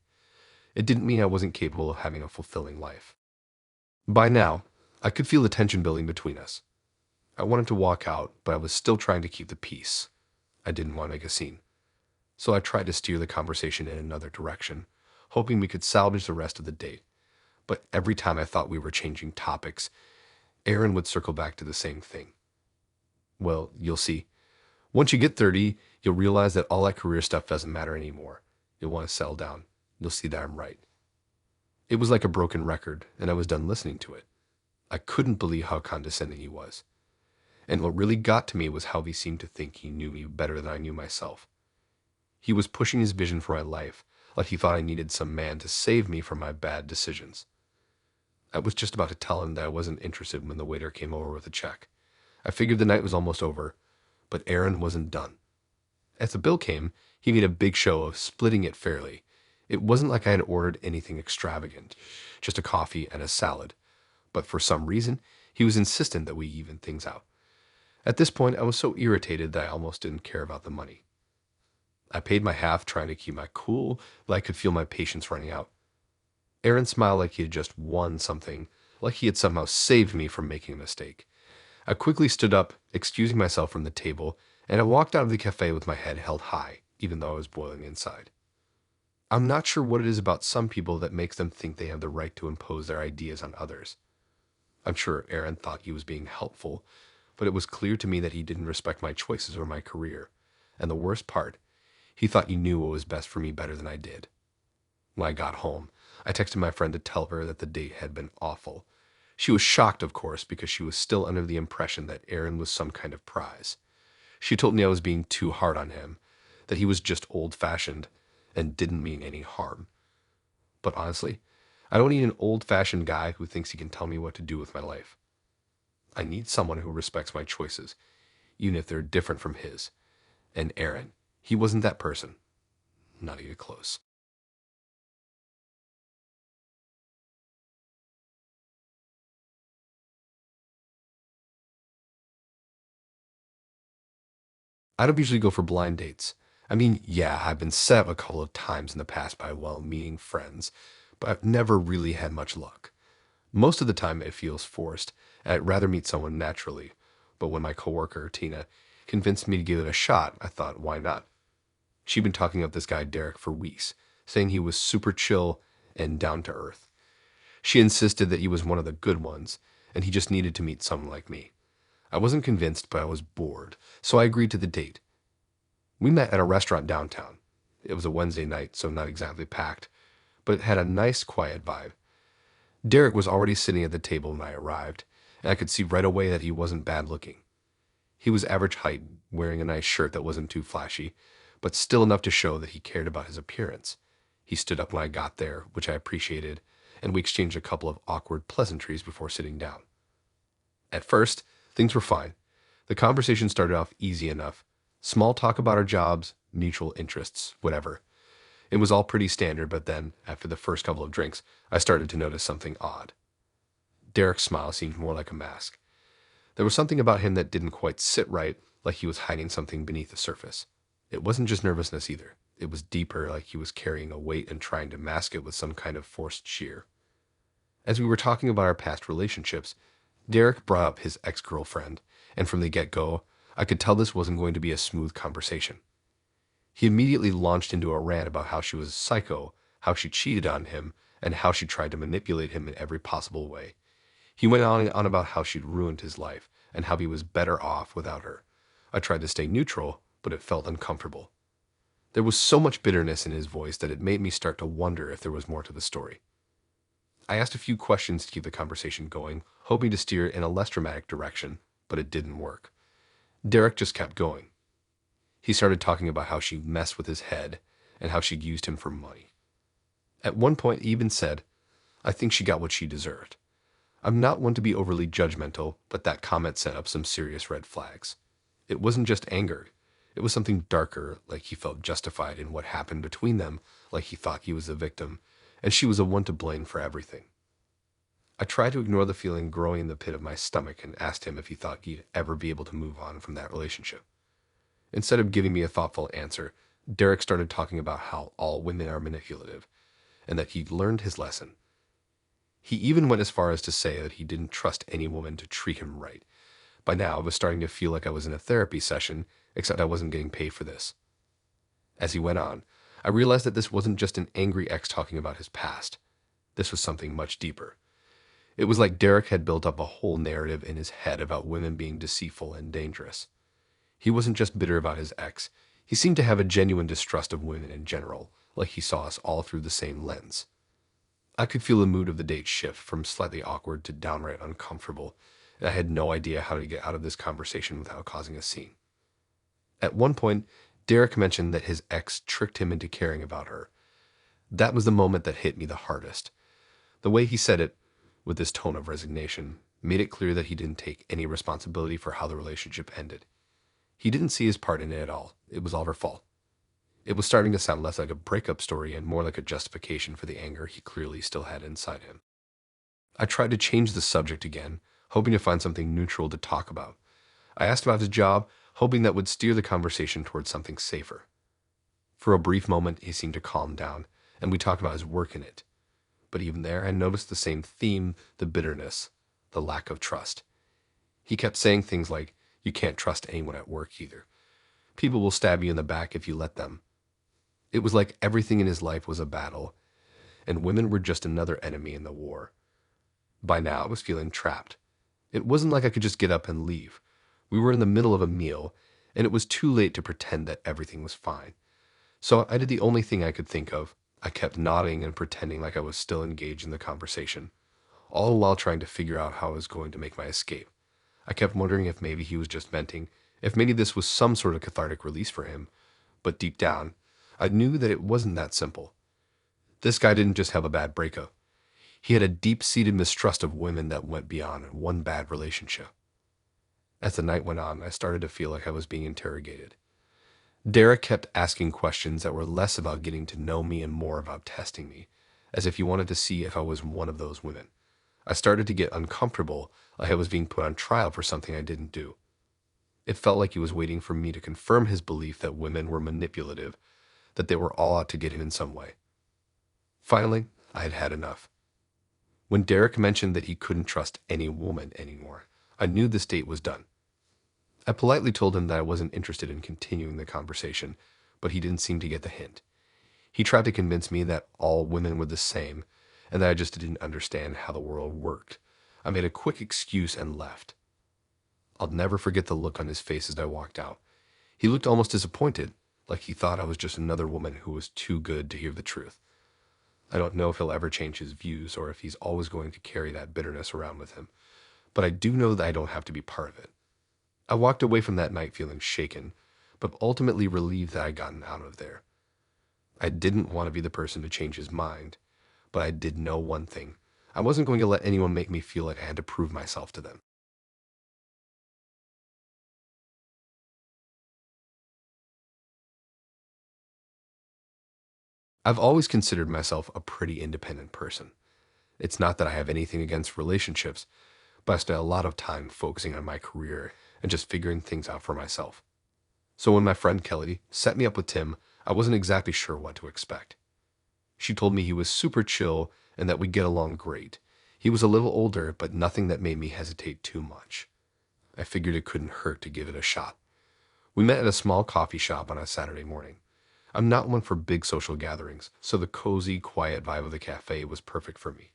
Speaker 2: It didn't mean I wasn't capable of having a fulfilling life. By now, I could feel the tension building between us. I wanted to walk out, but I was still trying to keep the peace. I didn't want to make a scene. So I tried to steer the conversation in another direction, hoping we could salvage the rest of the date. But every time I thought we were changing topics, Aaron would circle back to the same thing. "Well, you'll see. Once you get 30, you'll realize that all that career stuff doesn't matter anymore. You'll want to settle down. You'll see that I'm right." It was like a broken record, and I was done listening to it. I couldn't believe how condescending he was. And what really got to me was how he seemed to think he knew me better than I knew myself. He was pushing his vision for my life, like he thought I needed some man to save me from my bad decisions. I was just about to tell him that I wasn't interested when the waiter came over with a check. I figured the night was almost over, but Aaron wasn't done. As the bill came, he made a big show of splitting it fairly. It wasn't like I had ordered anything extravagant, just a coffee and a salad. But for some reason, he was insistent that we even things out. At this point, I was so irritated that I almost didn't care about the money. I paid my half, trying to keep my cool, but I could feel my patience running out. Aaron smiled like he had just won something, like he had somehow saved me from making a mistake. I quickly stood up, excusing myself from the table, and I walked out of the cafe with my head held high, even though I was boiling inside. I'm not sure what it is about some people that makes them think they have the right to impose their ideas on others. I'm sure Aaron thought he was being helpful, but it was clear to me that he didn't respect my choices or my career. And the worst part, he thought he knew what was best for me better than I did. When I got home, I texted my friend to tell her that the date had been awful. She was shocked, of course, because she was still under the impression that Aaron was some kind of prize. She told me I was being too hard on him, that he was just old-fashioned and didn't mean any harm. But honestly, I don't need an old-fashioned guy who thinks he can tell me what to do with my life. I need someone who respects my choices, even if they're different from his. And Aaron, he wasn't that person. Not even close. I don't usually go for blind dates. I mean, yeah, I've been set up a couple of times in the past by well-meaning friends, but I've never really had much luck. Most of the time it feels forced, and I'd rather meet someone naturally. But when my coworker, Tina, convinced me to give it a shot, I thought, why not? She'd been talking up this guy, Derek, for weeks, saying he was super chill and down to earth. She insisted that he was one of the good ones, and he just needed to meet someone like me. I wasn't convinced, but I was bored, so I agreed to the date. We met at a restaurant downtown. It was a Wednesday night, so not exactly packed, but it had a nice, quiet vibe. Derek was already sitting at the table when I arrived, and I could see right away that he wasn't bad looking. He was average height, wearing a nice shirt that wasn't too flashy, but still enough to show that he cared about his appearance. He stood up when I got there, which I appreciated, and we exchanged a couple of awkward pleasantries before sitting down. At first, things were fine. The conversation started off easy enough. Small talk about our jobs, mutual interests, whatever. It was all pretty standard, but then, after the first couple of drinks, I started to notice something odd. Derek's smile seemed more like a mask. There was something about him that didn't quite sit right, like he was hiding something beneath the surface. It wasn't just nervousness either. It was deeper, like he was carrying a weight and trying to mask it with some kind of forced cheer. As we were talking about our past relationships, Derek brought up his ex-girlfriend, and from the get-go, I could tell this wasn't going to be a smooth conversation. He immediately launched into a rant about how she was a psycho, how she cheated on him, and how she tried to manipulate him in every possible way. He went on and on about how she'd ruined his life, and how he was better off without her. I tried to stay neutral, but it felt uncomfortable. There was so much bitterness in his voice that it made me start to wonder if there was more to the story. I asked a few questions to keep the conversation going, hoping to steer in a less dramatic direction, but it didn't work. Derek just kept going. He started talking about how she messed with his head and how she'd used him for money. At one point, he even said, "I think she got what she deserved." I'm not one to be overly judgmental, but that comment set up some serious red flags. It wasn't just anger. It was something darker, like he felt justified in what happened between them, like he thought he was the victim, and she was the one to blame for everything. I tried to ignore the feeling growing in the pit of my stomach and asked him if he thought he'd ever be able to move on from that relationship. Instead of giving me a thoughtful answer, Derek started talking about how all women are manipulative, and that he'd learned his lesson. He even went as far as to say that he didn't trust any woman to treat him right. By now, I was starting to feel like I was in a therapy session, except I wasn't getting paid for this. As he went on, I realized that this wasn't just an angry ex talking about his past. This was something much deeper. It was like Derek had built up a whole narrative in his head about women being deceitful and dangerous. He wasn't just bitter about his ex. He seemed to have a genuine distrust of women in general, like he saw us all through the same lens. I could feel the mood of the date shift from slightly awkward to downright uncomfortable, and I had no idea how to get out of this conversation without causing a scene. At one point, Derek mentioned that his ex tricked him into caring about her. That was the moment that hit me the hardest. The way he said it, with this tone of resignation, made it clear that he didn't take any responsibility for how the relationship ended. He didn't see his part in it at all. It was all her fault. It was starting to sound less like a breakup story and more like a justification for the anger he clearly still had inside him. I tried to change the subject again, hoping to find something neutral to talk about. I asked about his job, hoping that would steer the conversation towards something safer. For a brief moment, he seemed to calm down, and we talked about his work in it. But even there, I noticed the same theme, the bitterness, the lack of trust. He kept saying things like, "You can't trust anyone at work either. People will stab you in the back if you let them." It was like everything in his life was a battle, and women were just another enemy in the war. By now, I was feeling trapped. It wasn't like I could just get up and leave. We were in the middle of a meal, and it was too late to pretend that everything was fine. So I did the only thing I could think of. I kept nodding and pretending like I was still engaged in the conversation, all while trying to figure out how I was going to make my escape. I kept wondering if maybe he was just venting, if maybe this was some sort of cathartic release for him. But deep down, I knew that it wasn't that simple. This guy didn't just have a bad breakup. He had a deep-seated mistrust of women that went beyond one bad relationship. As the night went on, I started to feel like I was being interrogated. Derek kept asking questions that were less about getting to know me and more about testing me, as if he wanted to see if I was one of those women. I started to get uncomfortable, like I was being put on trial for something I didn't do. It felt like he was waiting for me to confirm his belief that women were manipulative, that they were all out to get him in some way. Finally, I had had enough. When Derek mentioned that he couldn't trust any woman anymore, I knew this date was done. I politely told him that I wasn't interested in continuing the conversation, but he didn't seem to get the hint. He tried to convince me that all women were the same, and that I just didn't understand how the world worked. I made a quick excuse and left. I'll never forget the look on his face as I walked out. He looked almost disappointed, like he thought I was just another woman who was too good to hear the truth. I don't know if he'll ever change his views or if he's always going to carry that bitterness around with him, but I do know that I don't have to be part of it. I walked away from that night feeling shaken, but ultimately relieved that I'd gotten out of there. I didn't want to be the person to change his mind, but I did know one thing. I wasn't going to let anyone make me feel like I had to prove myself to them. I've always considered myself a pretty independent person. It's not that I have anything against relationships, but I spent a lot of time focusing on my career and just figuring things out for myself. So when my friend Kelly set me up with Tim, I wasn't exactly sure what to expect. She told me he was super chill and that we'd get along great. He was a little older, but nothing that made me hesitate too much. I figured it couldn't hurt to give it a shot. We met at a small coffee shop on a Saturday morning. I'm not one for big social gatherings, so the cozy, quiet vibe of the cafe was perfect for me.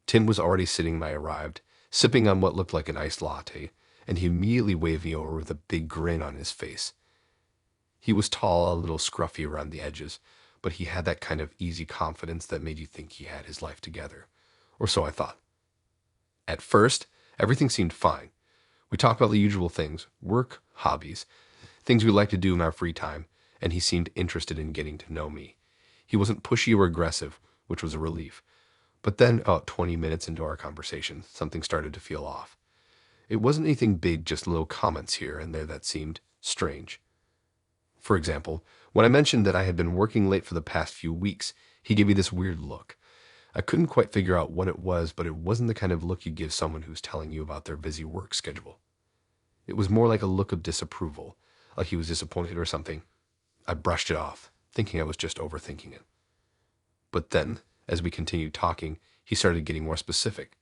Speaker 2: Tim was already sitting when I arrived, sipping on what looked like an iced latte, and he immediately waved me over with a big grin on his face. He was tall, a little scruffy around the edges, but he had that kind of easy confidence that made you think he had his life together. Or so I thought. At first, everything seemed fine. We talked about the usual things, work, hobbies, things we like to do in our free time, and he seemed interested in getting to know me. He wasn't pushy or aggressive, which was a relief. But then, about 20 minutes into our conversation, something started to feel off. It wasn't anything big, just little comments here and there that seemed strange. For example, when I mentioned that I had been working late for the past few weeks, he gave me this weird look. I couldn't quite figure out what it was, but it wasn't the kind of look you give someone who's telling you about their busy work schedule. It was more like a look of disapproval, like he was disappointed or something. I brushed it off, thinking I was just overthinking it. But then, as we continued talking, he started getting more specific.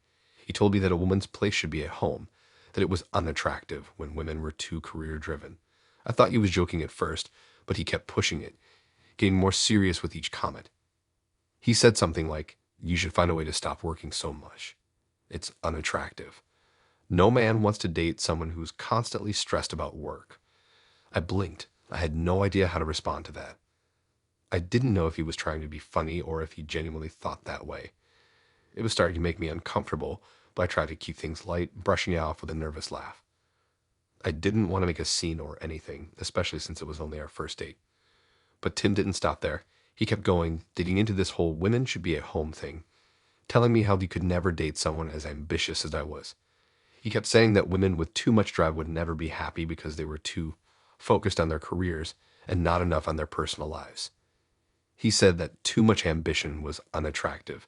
Speaker 2: He told me that a woman's place should be at home, that it was unattractive when women were too career-driven. I thought he was joking at first, but he kept pushing it, getting more serious with each comment. He said something like, "You should find a way to stop working so much. It's unattractive. No man wants to date someone who's constantly stressed about work." I blinked. I had no idea how to respond to that. I didn't know if he was trying to be funny or if he genuinely thought that way. It was starting to make me uncomfortable, but I tried to keep things light, brushing it off with a nervous laugh. I didn't want to make a scene or anything, especially since it was only our first date. But Tim didn't stop there. He kept going, digging into this whole women should be at home thing, telling me how he could never date someone as ambitious as I was. He kept saying that women with too much drive would never be happy because they were too focused on their careers and not enough on their personal lives. He said that too much ambition was unattractive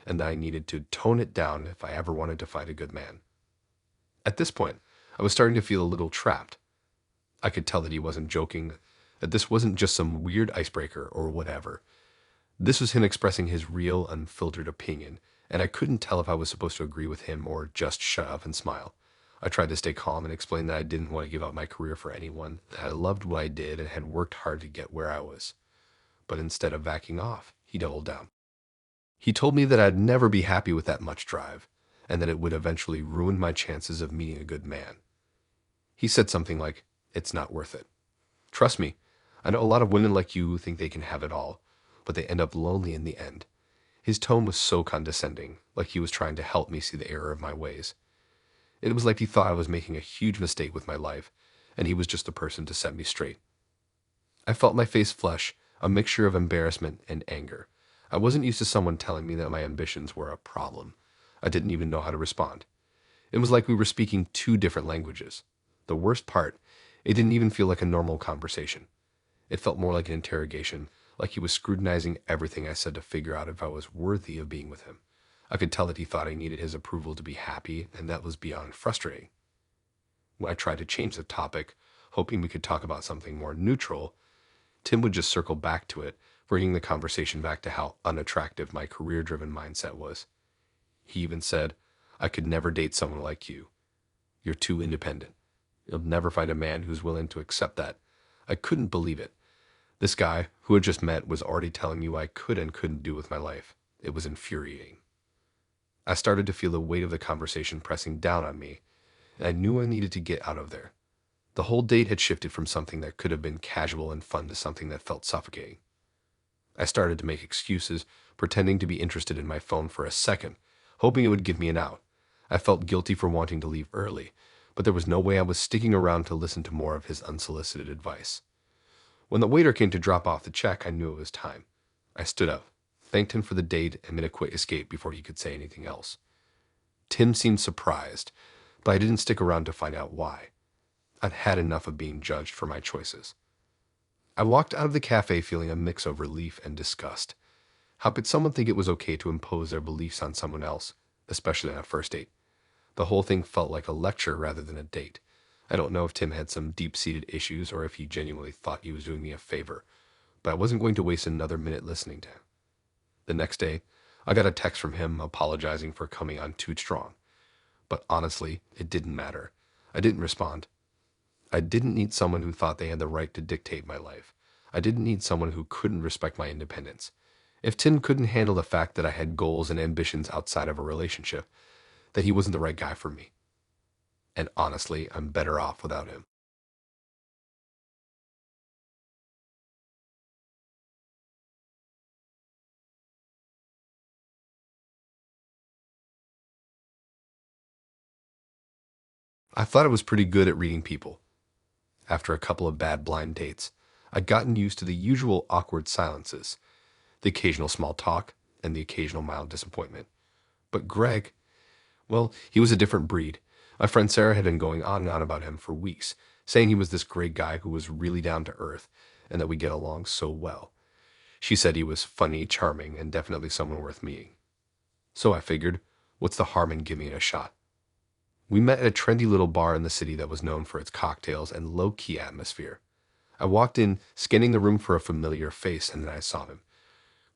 Speaker 2: and that I needed to tone it down if I ever wanted to find a good man. At this point, I was starting to feel a little trapped. I could tell that he wasn't joking, that this wasn't just some weird icebreaker or whatever. This was him expressing his real, unfiltered opinion, and I couldn't tell if I was supposed to agree with him or just shut up and smile. I tried to stay calm and explain that I didn't want to give up my career for anyone, that I loved what I did and had worked hard to get where I was. But instead of backing off, he doubled down. He told me that I'd never be happy with that much drive, and that it would eventually ruin my chances of meeting a good man. He said something like, "It's not worth it. Trust me, I know a lot of women like you who think they can have it all, but they end up lonely in the end." His tone was so condescending, like he was trying to help me see the error of my ways. It was like he thought I was making a huge mistake with my life, and he was just the person to set me straight. I felt my face flush, a mixture of embarrassment and anger. I wasn't used to someone telling me that my ambitions were a problem. I didn't even know how to respond. It was like we were speaking two different languages. The worst part, it didn't even feel like a normal conversation. It felt more like an interrogation, like he was scrutinizing everything I said to figure out if I was worthy of being with him. I could tell that he thought I needed his approval to be happy, and that was beyond frustrating. When I tried to change the topic, hoping we could talk about something more neutral, Tim would just circle back to it, bringing the conversation back to how unattractive my career-driven mindset was. He even said, "I could never date someone like you. You're too independent. You'll never find a man who's willing to accept that." I couldn't believe it. This guy, who had just met, was already telling me what I could and couldn't do with my life. It was infuriating. I started to feel the weight of the conversation pressing down on me, and I knew I needed to get out of there. The whole date had shifted from something that could have been casual and fun to something that felt suffocating. I started to make excuses, pretending to be interested in my phone for a second, hoping it would give me an out. I felt guilty for wanting to leave early, but there was no way I was sticking around to listen to more of his unsolicited advice. When the waiter came to drop off the check, I knew it was time. I stood up, thanked him for the date, and made a quick escape before he could say anything else. Tim seemed surprised, but I didn't stick around to find out why. I'd had enough of being judged for my choices. I walked out of the cafe feeling a mix of relief and disgust. How could someone think it was okay to impose their beliefs on someone else, especially on a first date? The whole thing felt like a lecture rather than a date. I don't know if Tim had some deep-seated issues or if he genuinely thought he was doing me a favor, but I wasn't going to waste another minute listening to him. The next day, I got a text from him apologizing for coming on too strong. But honestly, it didn't matter. I didn't respond. I didn't need someone who thought they had the right to dictate my life. I didn't need someone who couldn't respect my independence. If Tim couldn't handle the fact that I had goals and ambitions outside of a relationship, that he wasn't the right guy for me. And honestly, I'm better off without him. I thought I was pretty good at reading people. After a couple of bad blind dates, I'd gotten used to the usual awkward silences, the occasional small talk, and the occasional mild disappointment. But Greg, well, he was a different breed. My friend Sarah had been going on and on about him for weeks, saying he was this great guy who was really down to earth and that we get along so well. She said he was funny, charming, and definitely someone worth meeting. So I figured, what's the harm in giving it a shot? We met at a trendy little bar in the city that was known for its cocktails and low-key atmosphere. I walked in, scanning the room for a familiar face, and then I saw him.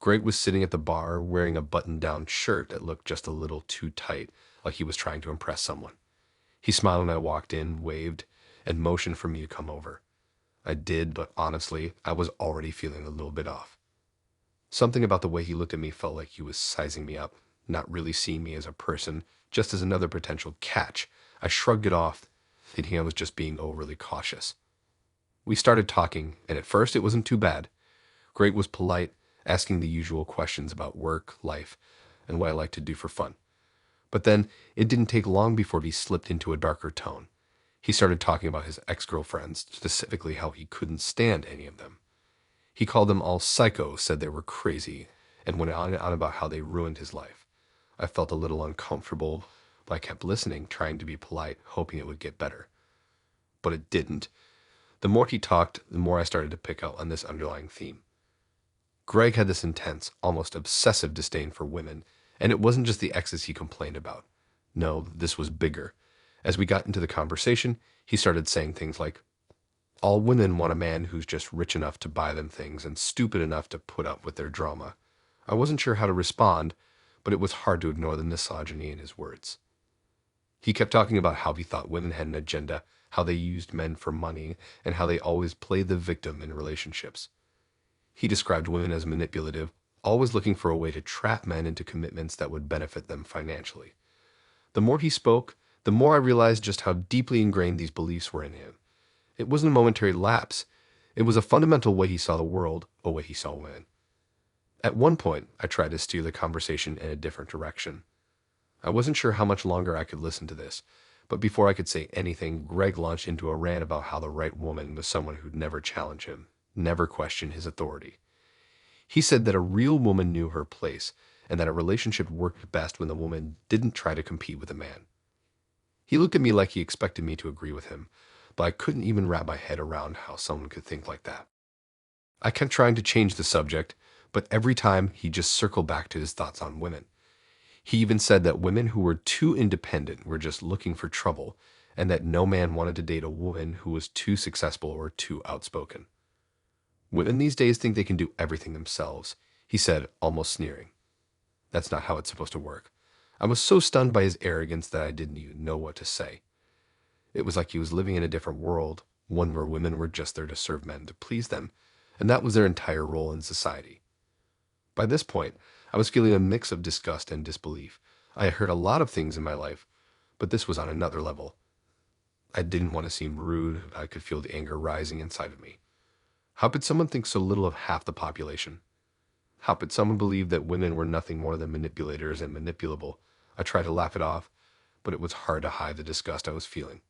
Speaker 2: Greg was sitting at the bar wearing a button-down shirt that looked just a little too tight, like he was trying to impress someone. He smiled when I walked in, waved, and motioned for me to come over. I did, but honestly, I was already feeling a little bit off. Something about the way he looked at me felt like he was sizing me up, not really seeing me as a person, just as another potential catch. I shrugged it off, thinking I was just being overly cautious. We started talking, and at first it wasn't too bad. Greg was polite, asking the usual questions about work, life, and what I like to do for fun. But then it didn't take long before he slipped into a darker tone. He started talking about his ex-girlfriends, specifically how he couldn't stand any of them. He called them all psycho, said they were crazy, and went on and on about how they ruined his life. I felt a little uncomfortable, but I kept listening, trying to be polite, hoping it would get better. But it didn't. The more he talked, the more I started to pick out on this underlying theme. Greg had this intense, almost obsessive disdain for women, and it wasn't just the exes he complained about. No, this was bigger. As we got into the conversation, he started saying things like, all women want a man who's just rich enough to buy them things and stupid enough to put up with their drama. I wasn't sure how to respond, but it was hard to ignore the misogyny in his words. He kept talking about how he thought women had an agenda, how they used men for money, and how they always played the victim in relationships. He described women as manipulative, always looking for a way to trap men into commitments that would benefit them financially. The more he spoke, the more I realized just how deeply ingrained these beliefs were in him. It wasn't a momentary lapse. It was a fundamental way he saw the world, a way he saw women. At one point, I tried to steer the conversation in a different direction. I wasn't sure how much longer I could listen to this, but before I could say anything, Greg launched into a rant about how the right woman was someone who'd never challenge him, never question his authority. He said that a real woman knew her place, and that a relationship worked best when the woman didn't try to compete with a man. He looked at me like he expected me to agree with him, but I couldn't even wrap my head around how someone could think like that. I kept trying to change the subject, but every time he just circled back to his thoughts on women. He even said that women who were too independent were just looking for trouble, and that no man wanted to date a woman who was too successful or too outspoken. Women these days think they can do everything themselves, he said, almost sneering. That's not how it's supposed to work. I was so stunned by his arrogance that I didn't even know what to say. It was like he was living in a different world, one where women were just there to serve men, to please them, and that was their entire role in society. By this point, I was feeling a mix of disgust and disbelief. I had heard a lot of things in my life, but this was on another level. I didn't want to seem rude. I could feel the anger rising inside of me. How could someone think so little of half the population? How could someone believe that women were nothing more than manipulators and manipulable? I tried to laugh it off, but it was hard to hide the disgust I was feeling.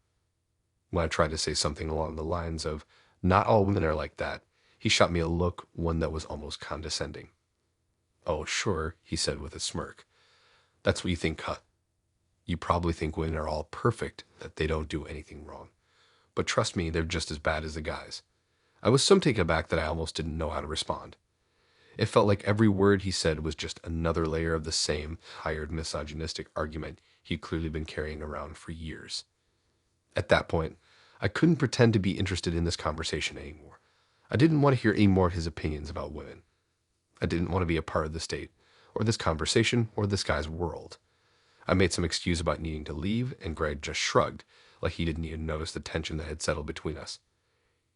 Speaker 2: When I tried to say something along the lines of, "Not all women are like that," he shot me a look, one that was almost condescending. "Oh, sure," he said with a smirk. "That's what you think, huh? You probably think women are all perfect, that they don't do anything wrong. But trust me, they're just as bad as the guys." I was so taken aback that I almost didn't know how to respond. It felt like every word he said was just another layer of the same tired misogynistic argument he'd clearly been carrying around for years. At that point, I couldn't pretend to be interested in this conversation anymore. I didn't want to hear any more of his opinions about women. I didn't want to be a part of this date, or this conversation, or this guy's world. I made some excuse about needing to leave, and Greg just shrugged, like he didn't even notice the tension that had settled between us.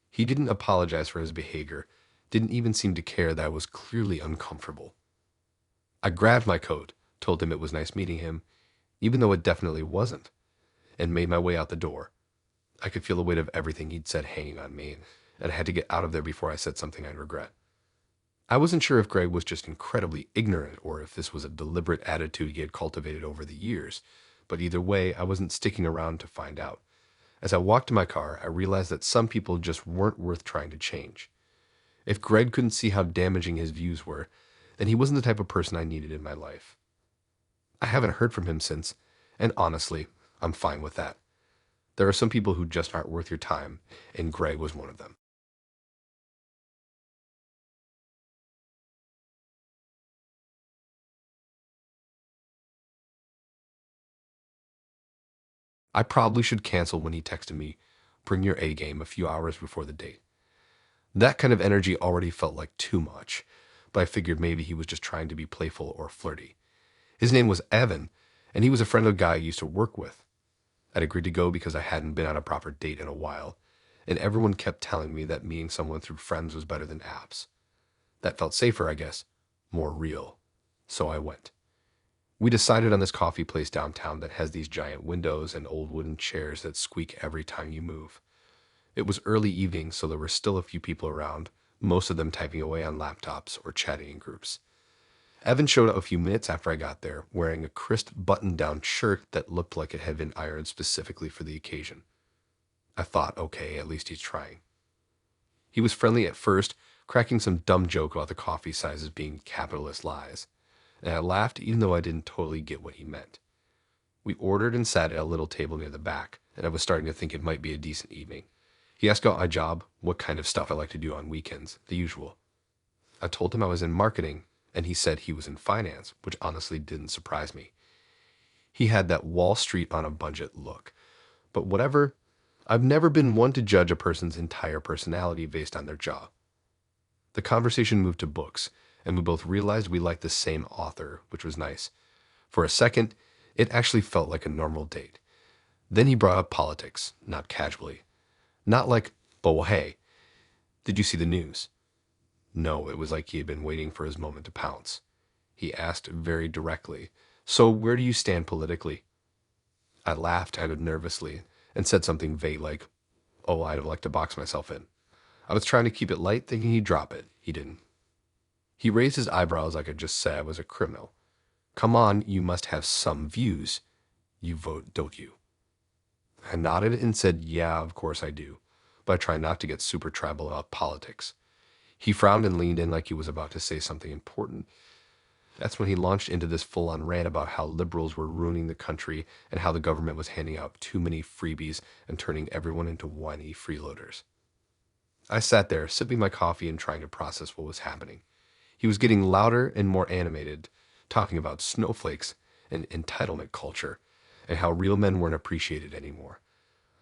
Speaker 2: He didn't apologize for his behavior, didn't even seem to care that I was clearly uncomfortable. I grabbed my coat, told him it was nice meeting him, even though it definitely wasn't, and made my way out the door. I could feel the weight of everything he'd said hanging on me, and I had to get out of there before I said something I'd regret. I wasn't sure if Greg was just incredibly ignorant or if this was a deliberate attitude he had cultivated over the years, but either way, I wasn't sticking around to find out. As I walked to my car, I realized that some people just weren't worth trying to change. If Greg couldn't see how damaging his views were, then he wasn't the type of person I needed in my life. I haven't heard from him since, and honestly, I'm fine with that. There are some people who just aren't worth your time, and Greg was one of them. I probably should cancel when he texted me, "Bring your A game," a few hours before the date. That kind of energy already felt like too much, but I figured maybe he was just trying to be playful or flirty. His name was Evan, and he was a friend of a guy I used to work with. I'd agreed to go because I hadn't been on a proper date in a while, and everyone kept telling me that meeting someone through friends was better than apps. That felt safer, I guess, more real. So I went. We decided on this coffee place downtown that has these giant windows and old wooden chairs that squeak every time you move. It was early evening, so there were still a few people around, most of them typing away on laptops or chatting in groups. Evan showed up a few minutes after I got there, wearing a crisp button-down shirt that looked like it had been ironed specifically for the occasion. I thought, okay, at least he's trying. He was friendly at first, cracking some dumb joke about the coffee sizes being capitalist lies, and I laughed even though I didn't totally get what he meant. We ordered and sat at a little table near the back, and I was starting to think it might be a decent evening. He asked about my job, what kind of stuff I like to do on weekends, the usual. I told him I was in marketing, and he said he was in finance, which honestly didn't surprise me. He had that Wall Street on a budget look. But whatever, I've never been one to judge a person's entire personality based on their job. The conversation moved to books, and we both realized we liked the same author, which was nice. For a second, it actually felt like a normal date. Then he brought up politics, not casually. Not like, "But well, hey, did you see the news?" No, it was like he had been waiting for his moment to pounce. He asked very directly, "So where do you stand politically?" I laughed kind of nervously and said something vague like, "Oh, I'd like to box myself in." I was trying to keep it light, thinking he'd drop it. He didn't. He raised his eyebrows like I just said I was a criminal. "Come on, you must have some views. You vote, don't you?" I nodded and said, "Yeah, of course I do, but I try not to get super tribal about politics." He frowned and leaned in like he was about to say something important. That's when he launched into this full-on rant about how liberals were ruining the country and how the government was handing out too many freebies and turning everyone into whiny freeloaders. I sat there, sipping my coffee and trying to process what was happening. He was getting louder and more animated, talking about snowflakes and entitlement culture, and how real men weren't appreciated anymore.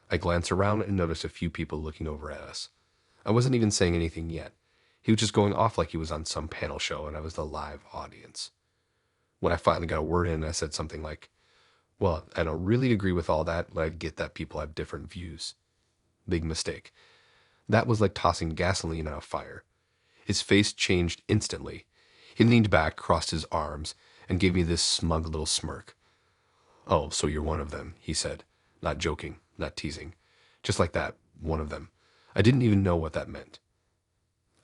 Speaker 2: I glanced around and noticed a few people looking over at us. I wasn't even saying anything yet. He was just going off like he was on some panel show and I was the live audience. When I finally got a word in, I said something like, "Well, I don't really agree with all that, but I get that people have different views." Big mistake. That was like tossing gasoline on a fire. His face changed instantly. He leaned back, crossed his arms, and gave me this smug little smirk. "Oh, so you're one of them," he said, not joking, not teasing. Just like that, one of them. I didn't even know what that meant.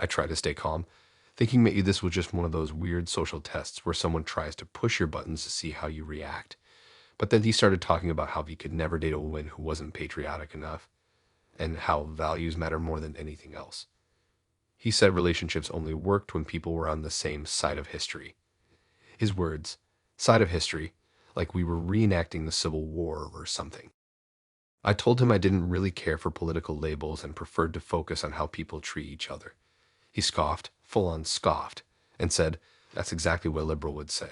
Speaker 2: I tried to stay calm, thinking maybe this was just one of those weird social tests where someone tries to push your buttons to see how you react. But then he started talking about how he could never date a woman who wasn't patriotic enough, and how values matter more than anything else. He said relationships only worked when people were on the same side of history. His words, side of history, like we were reenacting the Civil War or something. I told him I didn't really care for political labels and preferred to focus on how people treat each other. He scoffed, full on scoffed, and said, "That's exactly what a liberal would say."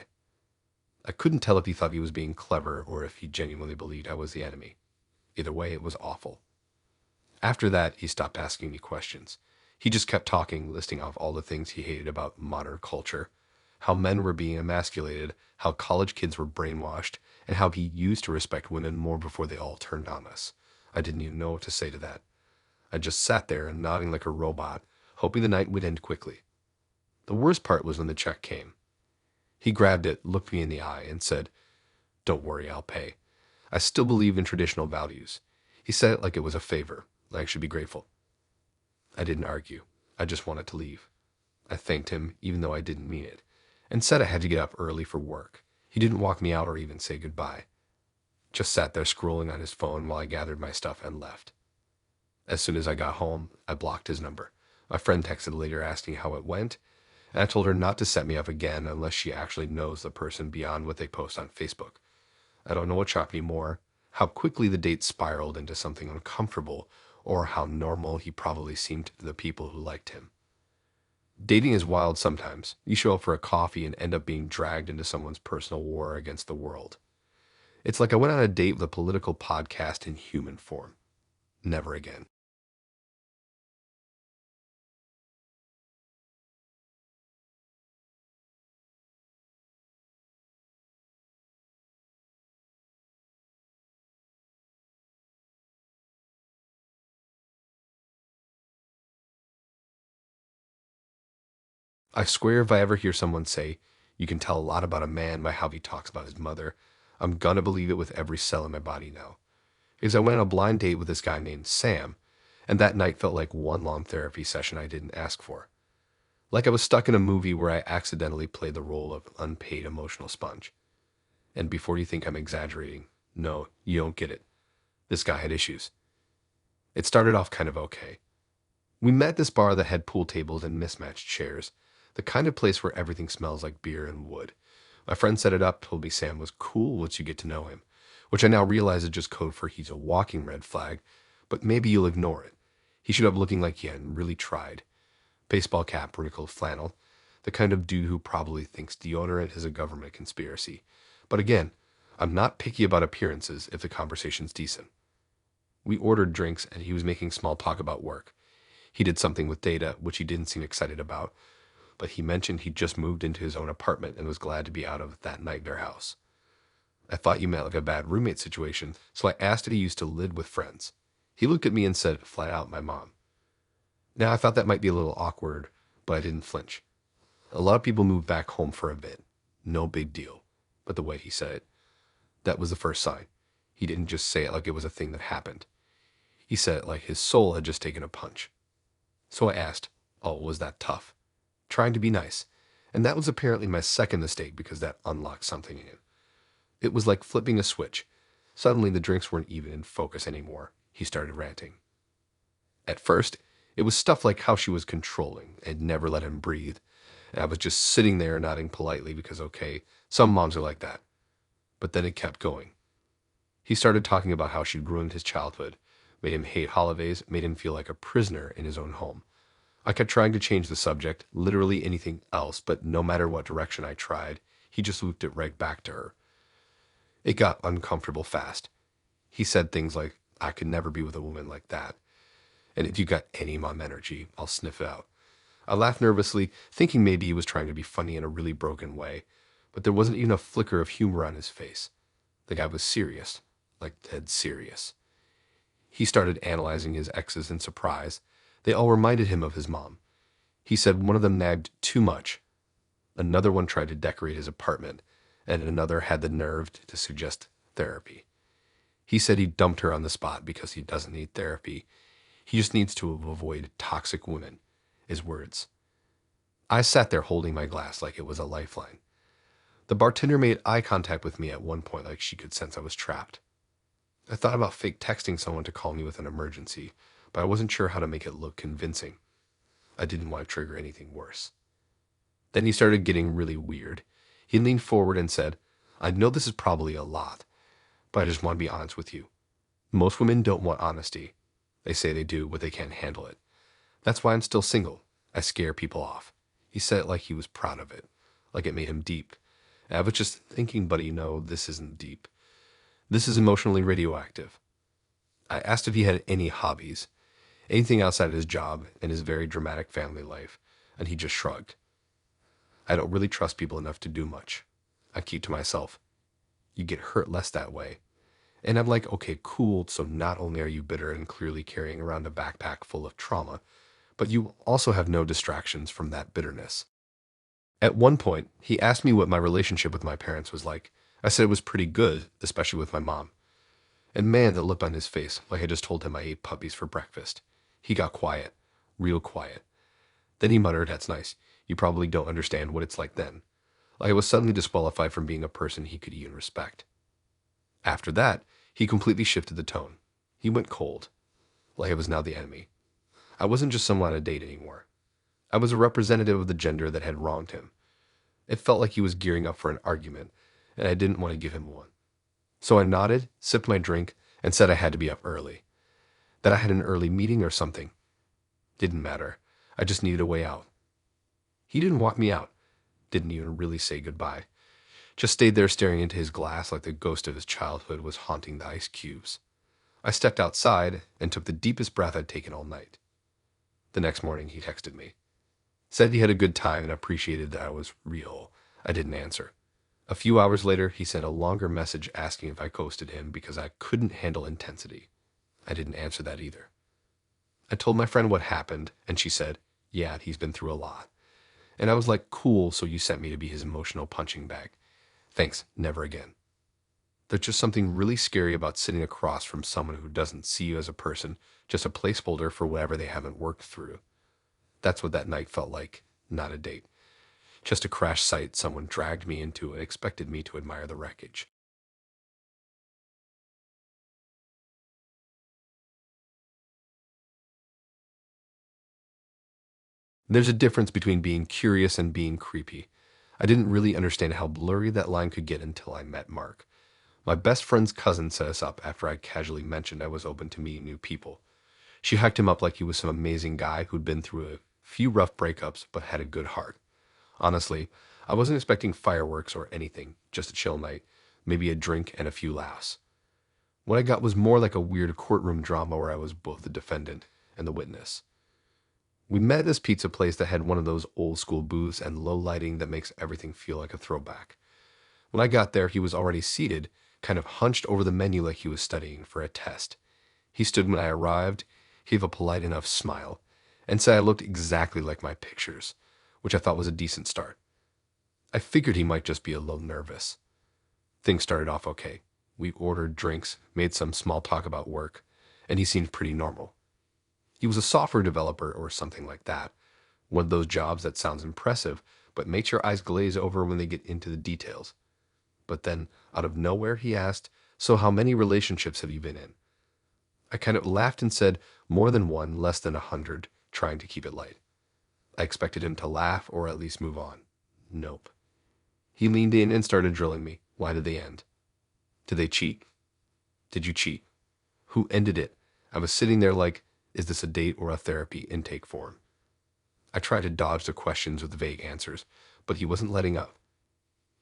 Speaker 2: I couldn't tell if he thought he was being clever or if he genuinely believed I was the enemy. Either way, it was awful. After that, he stopped asking me questions. He just kept talking, listing off all the things he hated about modern culture, how men were being emasculated, how college kids were brainwashed, and how he used to respect women more before they all turned on us. I didn't even know what to say to that. I just sat there and nodding like a robot, hoping the night would end quickly. The worst part was when the check came. He grabbed it, looked me in the eye, and said, "Don't worry, I'll pay. I still believe in traditional values." He said it like it was a favor, like I should be grateful. I didn't argue. I just wanted to leave. I thanked him, even though I didn't mean it, and said I had to get up early for work. He didn't walk me out or even say goodbye. Just sat there scrolling on his phone while I gathered my stuff and left. As soon as I got home, I blocked his number. My friend texted later asking how it went, and I told her not to set me up again unless she actually knows the person beyond what they post on Facebook. I don't know what shocked me more, how quickly the date spiraled into something uncomfortable, or how normal he probably seemed to the people who liked him. Dating is wild sometimes. You show up for a coffee and end up being dragged into someone's personal war against the world. It's like I went on a date with a political podcast in human form. Never again. I swear if I ever hear someone say, "You can tell a lot about a man by how he talks about his mother," I'm gonna believe it with every cell in my body now. Because I went on a blind date with this guy named Sam, and that night felt like one long therapy session I didn't ask for. Like I was stuck in a movie where I accidentally played the role of unpaid emotional sponge. And before you think I'm exaggerating, no, you don't get it. This guy had issues. It started off kind of okay. We met at this bar that had pool tables and mismatched chairs, the kind of place where everything smells like beer and wood. My friend set it up, told me Sam was cool once you get to know him, which I now realize is just code for he's a walking red flag, but maybe you'll ignore it. He showed up looking like he hadn't really tried. Baseball cap, wrinkled flannel, the kind of dude who probably thinks deodorant is a government conspiracy. But again, I'm not picky about appearances if the conversation's decent. We ordered drinks and he was making small talk about work. He did something with data, which he didn't seem excited about, but he mentioned he'd just moved into his own apartment and was glad to be out of that nightmare house. I thought you meant like a bad roommate situation, so I asked if he used to live with friends. He looked at me and said, flat out, my mom. Now, I thought that might be a little awkward, but I didn't flinch. A lot of people move back home for a bit. No big deal. But the way he said it, that was the first sign. He didn't just say it like it was a thing that happened. He said it like his soul had just taken a punch. So I asked, "Oh, was that tough?" Trying to be nice. And that was apparently my second mistake because that unlocked something in him. It was like flipping a switch. Suddenly the drinks weren't even in focus anymore. He started ranting. At first, it was stuff like how she was controlling and never let him breathe. And I was just sitting there nodding politely because, okay, some moms are like that. But then it kept going. He started talking about how she'd ruined his childhood, made him hate holidays, made him feel like a prisoner in his own home. I kept trying to change the subject, literally anything else, but no matter what direction I tried, he just looped it right back to her. It got uncomfortable fast. He said things like, "I could never be with a woman like that. And if you got any mom energy, I'll sniff it out." I laughed nervously, thinking maybe he was trying to be funny in a really broken way, but there wasn't even a flicker of humor on his face. The guy was serious, like dead serious. He started analyzing his exes in surprise. They all reminded him of his mom. He said one of them nagged too much. Another one tried to decorate his apartment, and another had the nerve to suggest therapy. He said he dumped her on the spot because he doesn't need therapy. He just needs to avoid toxic women. His words. I sat there holding my glass like it was a lifeline. The bartender made eye contact with me at one point like she could sense I was trapped. I thought about fake texting someone to call me with an emergency, but I wasn't sure how to make it look convincing. I didn't want to trigger anything worse. Then he started getting really weird. He leaned forward and said, I know this is probably a lot, but I just want to be honest with you. Most women don't want honesty. They say they do, but they can't handle it. That's why I'm still single. I scare people off. He said it like he was proud of it, like it made him deep. And I was just thinking, buddy, no, this isn't deep. This is emotionally radioactive. I asked if he had any hobbies, anything outside his job and his very dramatic family life, and he just shrugged. I don't really trust people enough to do much. I keep to myself. You get hurt less that way. And I'm like, okay, cool, so not only are you bitter and clearly carrying around a backpack full of trauma, but you also have no distractions from that bitterness. At one point, he asked me what my relationship with my parents was like. I said it was pretty good, especially with my mom. And man, the look on his face, like I just told him I ate puppies for breakfast. He got quiet, real quiet. Then he muttered, that's nice. You probably don't understand what it's like then. Like I was suddenly disqualified from being a person he could even respect. After that, he completely shifted the tone. He went cold, like I was now the enemy. I wasn't just someone on a date anymore. I was a representative of the gender that had wronged him. It felt like he was gearing up for an argument, and I didn't want to give him one. So I nodded, sipped my drink, and said I had to be up early. That I had an early meeting or something. Didn't matter. I just needed a way out. He didn't walk me out. Didn't even really say goodbye. Just stayed there staring into his glass like the ghost of his childhood was haunting the ice cubes. I stepped outside and took the deepest breath I'd taken all night. The next morning he texted me. Said he had a good time and appreciated that I was real. I didn't answer. A few hours later, he sent a longer message asking if I ghosted him because I couldn't handle intensity. I didn't answer that either. I told my friend what happened, and she said, yeah, he's been through a lot. And I was like, cool, so you sent me to be his emotional punching bag. Thanks, never again. There's just something really scary about sitting across from someone who doesn't see you as a person, just a placeholder for whatever they haven't worked through. That's what that night felt like, not a date. Just a crash site someone dragged me into and expected me to admire the wreckage. There's a difference between being curious and being creepy. I didn't really understand how blurry that line could get until I met Mark. My best friend's cousin set us up after I casually mentioned I was open to meeting new people. She hyped him up like he was some amazing guy who'd been through a few rough breakups but had a good heart. Honestly, I wasn't expecting fireworks or anything, just a chill night, maybe a drink and a few laughs. What I got was more like a weird courtroom drama where I was both the defendant and the witness. We met at this pizza place that had one of those old school booths and low lighting that makes everything feel like a throwback. When I got there, he was already seated, kind of hunched over the menu like he was studying for a test. He stood when I arrived, gave a polite enough smile, and said I looked exactly like my pictures, which I thought was a decent start. I figured he might just be a little nervous. Things started off okay. We ordered drinks, made some small talk about work, and he seemed pretty normal. He was a software developer or something like that. One of those jobs that sounds impressive, but makes your eyes glaze over when they get into the details. But then, out of nowhere, he asked, so how many relationships have you been in? I kind of laughed and said, more than one, less than 100, trying to keep it light. I expected him to laugh or at least move on. Nope. He leaned in and started drilling me. Why did they end? Did they cheat? Did you cheat? Who ended it? I was sitting there like, is this a date or a therapy intake form? I tried to dodge the questions with vague answers, but he wasn't letting up.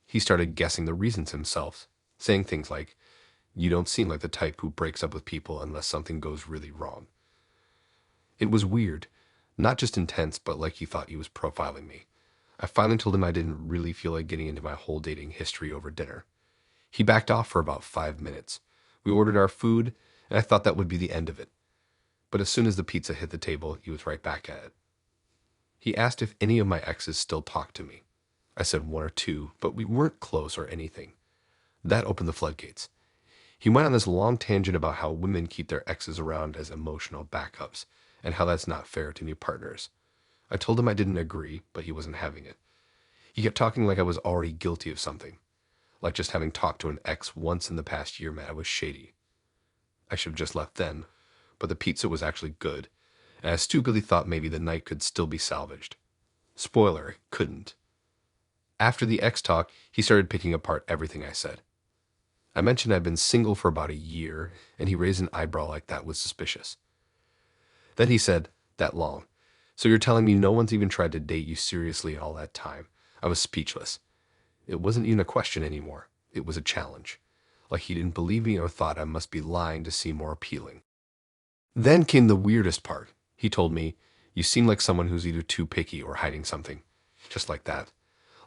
Speaker 2: He started guessing the reasons himself, saying things like, you don't seem like the type who breaks up with people unless something goes really wrong. It was weird, not just intense, but like he thought he was profiling me. I finally told him I didn't really feel like getting into my whole dating history over dinner. He backed off for about 5 minutes. We ordered our food, and I thought that would be the end of it. But as soon as the pizza hit the table, he was right back at it. He asked if any of my exes still talked to me. I said one or two, but we weren't close or anything. That opened the floodgates. He went on this long tangent about how women keep their exes around as emotional backups, and how that's not fair to new partners. I told him I didn't agree, but he wasn't having it. He kept talking like I was already guilty of something, like just having talked to an ex once in the past year meant I was shady. I should have just left then, but the pizza was actually good, and I stupidly thought maybe the night could still be salvaged. Spoiler, it couldn't. After the ex talk, he started picking apart everything I said. I mentioned I'd been single for about a year, and he raised an eyebrow like that was suspicious. Then he said, "That long. So you're telling me no one's even tried to date you seriously in all that time?" I was speechless. It wasn't even a question anymore. It was a challenge. Like he didn't believe me or thought I must be lying to seem more appealing. Then came the weirdest part. He told me, "You seem like someone who's either too picky or hiding something." Just like that.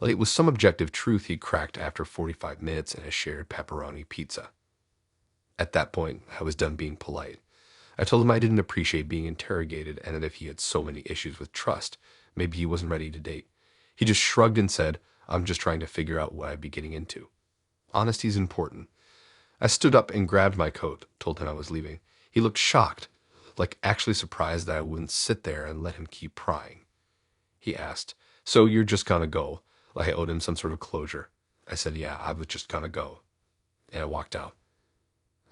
Speaker 2: Like it was some objective truth he cracked after 45 minutes in a shared pepperoni pizza. At that point, I was done being polite. I told him I didn't appreciate being interrogated and that if he had so many issues with trust, maybe he wasn't ready to date. He just shrugged and said, "I'm just trying to figure out what I'd be getting into." Honesty is important. I stood up and grabbed my coat, told him I was leaving. He looked shocked, like actually surprised that I wouldn't sit there and let him keep prying. He asked, "So you're just gonna go?" Like I owed him some sort of closure. I said, "Yeah, I was just gonna go." And I walked out.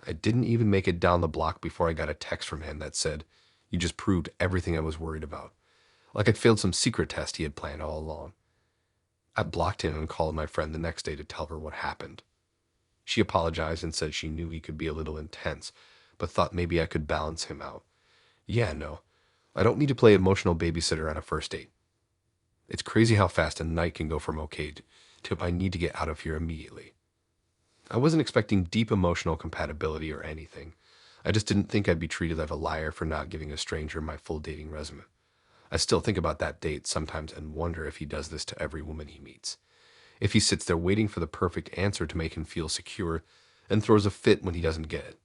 Speaker 2: I didn't even make it down the block before I got a text from him that said, "You just proved everything I was worried about." Like I'd failed some secret test he had planned all along. I blocked him and called my friend the next day to tell her what happened. She apologized and said she knew he could be a little intense, but thought maybe I could balance him out. Yeah, no. I don't need to play emotional babysitter on a first date. It's crazy how fast a night can go from okay to I need to get out of here immediately. I wasn't expecting deep emotional compatibility or anything. I just didn't think I'd be treated like a liar for not giving a stranger my full dating resume. I still think about that date sometimes and wonder if he does this to every woman he meets. If he sits there waiting for the perfect answer to make him feel secure and throws a fit when he doesn't get it.